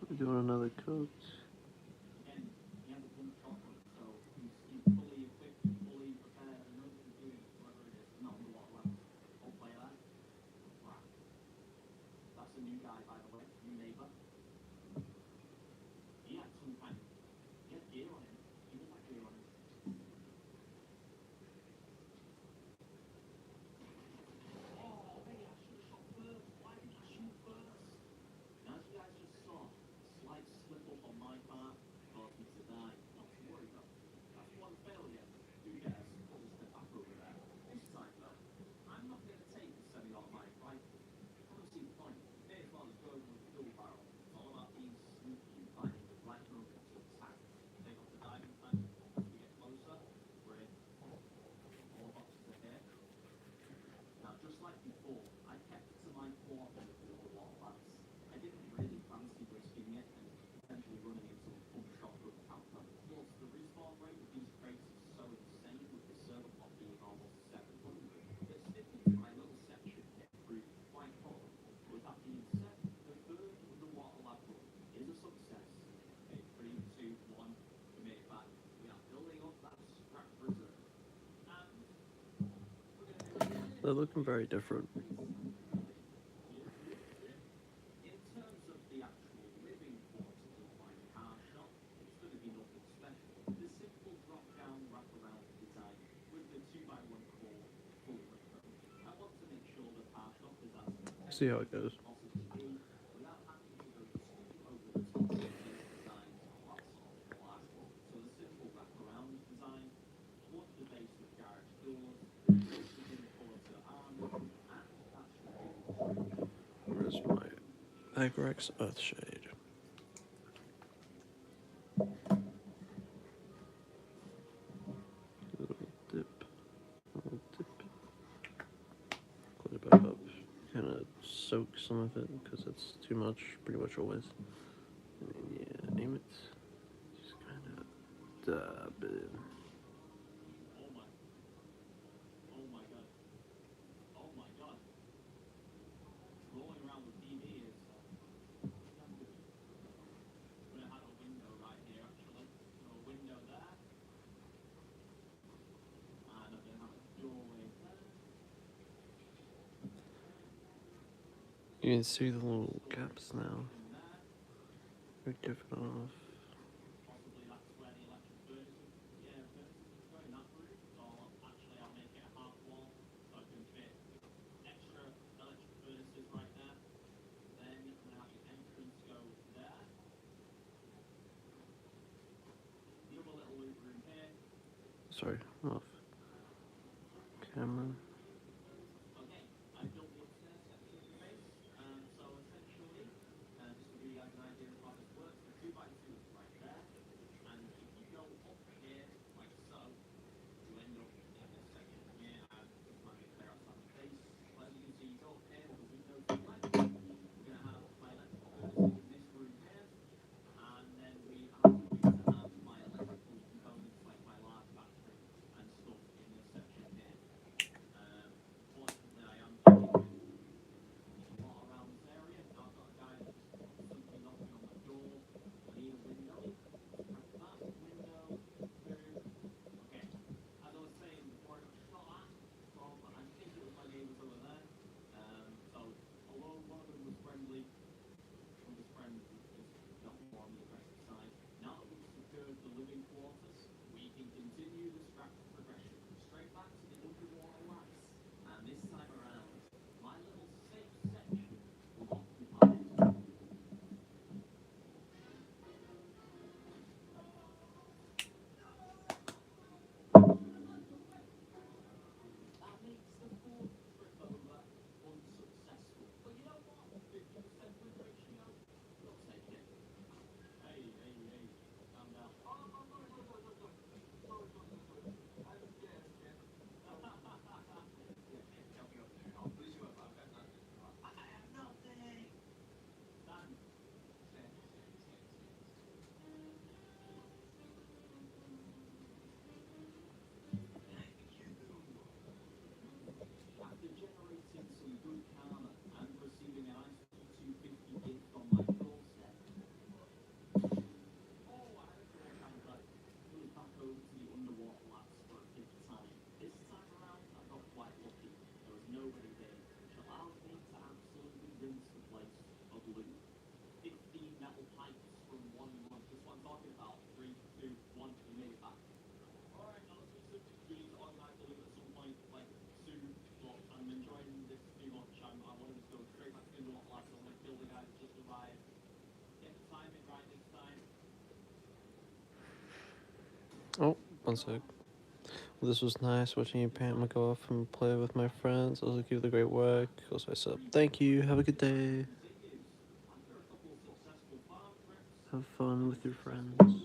We're doing another coat. they're looking very different. See how it goes. Where's my Agrex Earthshade? Little dip. Little dip. Clean it back up. Kind of soak some of it because it's too much, pretty much always. And then, yeah, aim it. Just kind of dab it in. You can see the little gaps now. Very different off. Sorry, off camera. Oh, one sec. Well, this was nice watching you paint my go off and play with my friends. Also, keep the great work. Also, I said thank you. Have a good day. Have fun with your friends.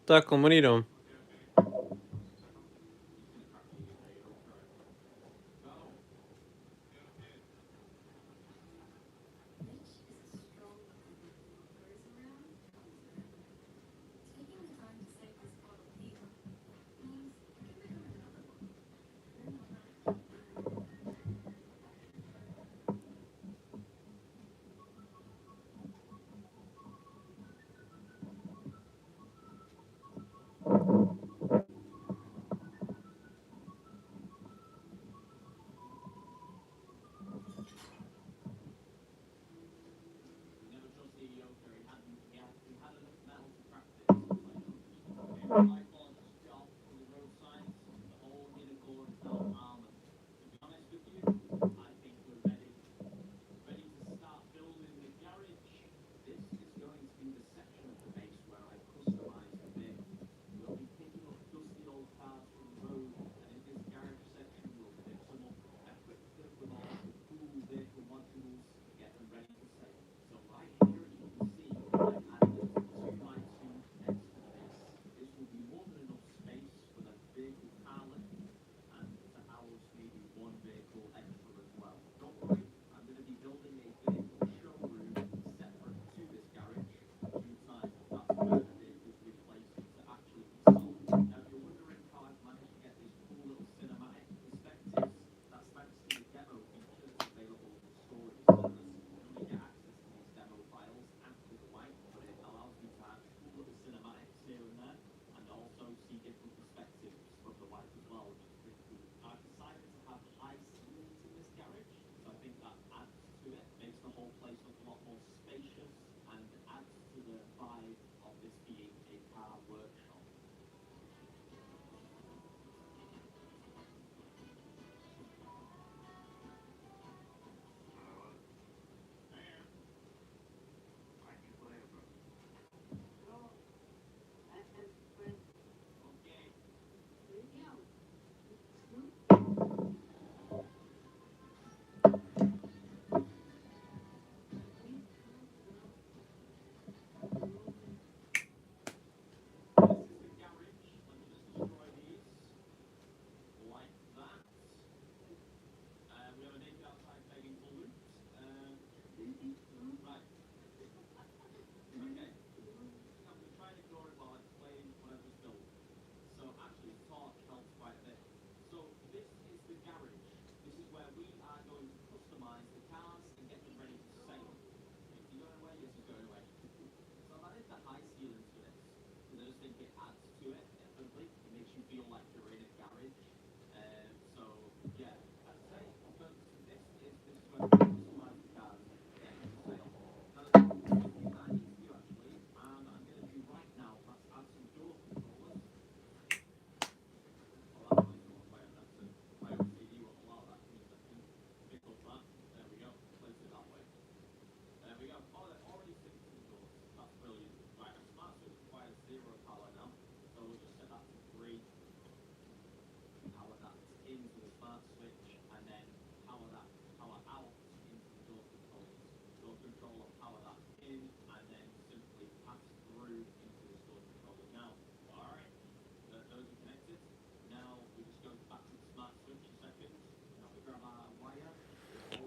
Declan, what are you doing?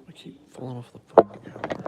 I keep falling off the fucking camera.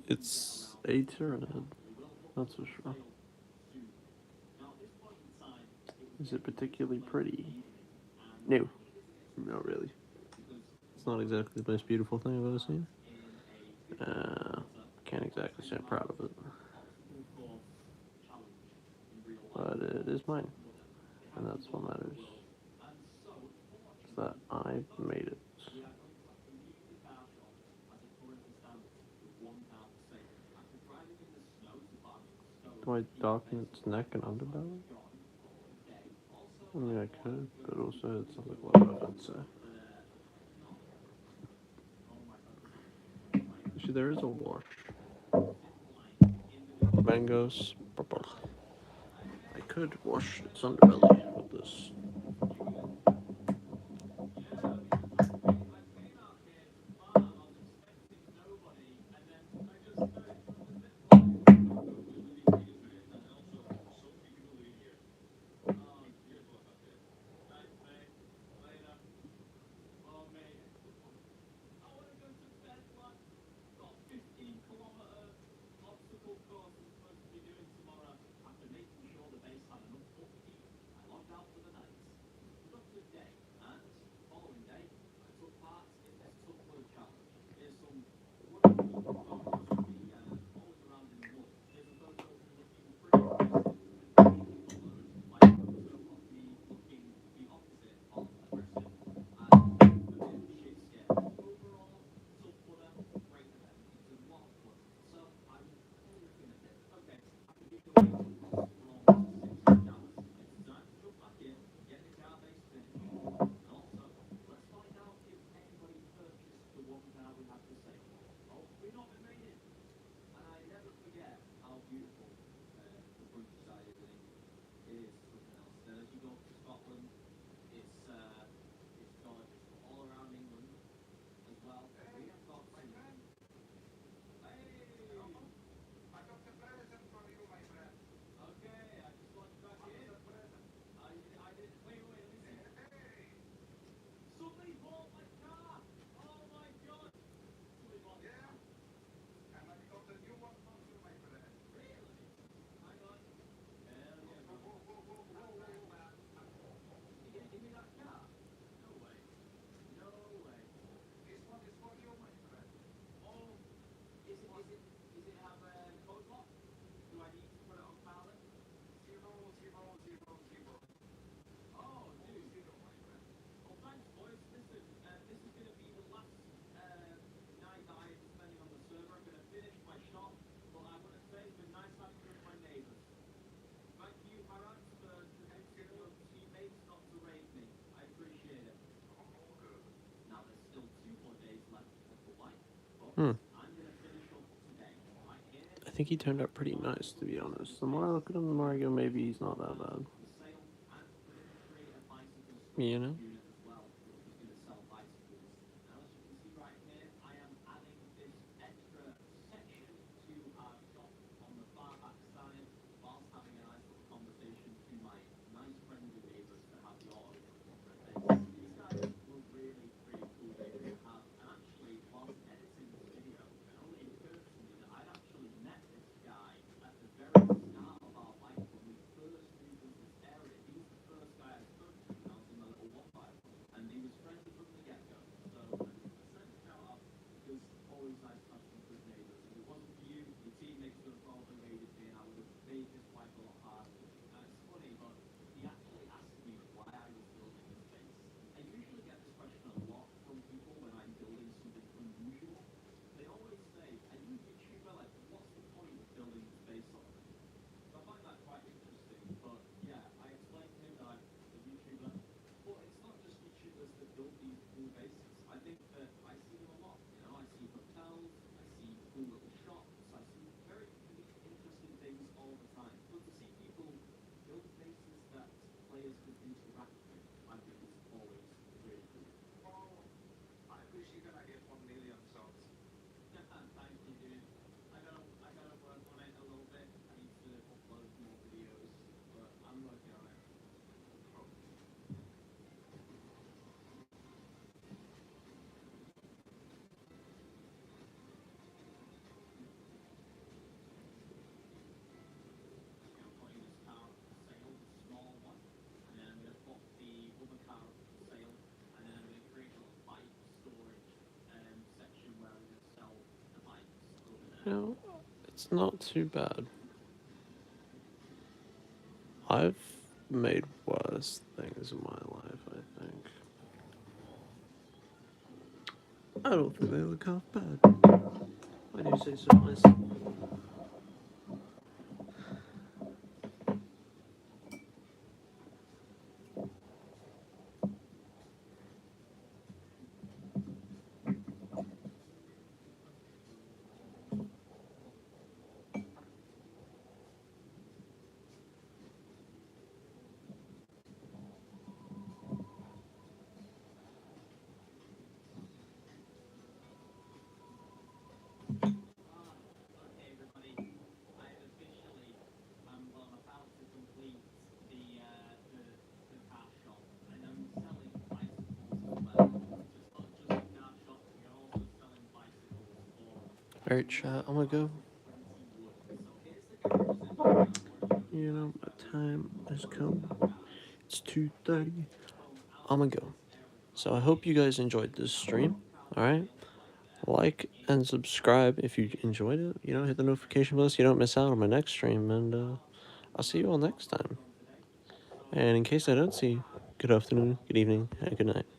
It's a Tyranid, that's for sure. Is it particularly pretty? No. No, really. It's not exactly the most beautiful thing I've ever seen. Can't exactly say I'm proud of it. But it is mine. And that's what matters. Is that I made it. Do I darken its neck and underbelly? I mean, I could, but also it sounds like a lot of effort, so. Actually, there is a wash. Mangoes, purple. I could wash its underbelly with this. Hmm. I think he turned out pretty nice, to be honest. The more I look at him, the more I go, maybe he's not that bad. You know? You know, it's not too bad. I've made worse things in my life, I think. I don't think they look half bad. I do say so myself. Alright, chat, I'm gonna go. You know, my time has come. It's 2:30. I'm gonna go. So I hope you guys enjoyed this stream. Alright? Like and subscribe if you enjoyed it. You know, hit the notification bell so you don't miss out on my next stream. And I'll see you all next time. And in case I don't see you, good afternoon, good evening, and good night.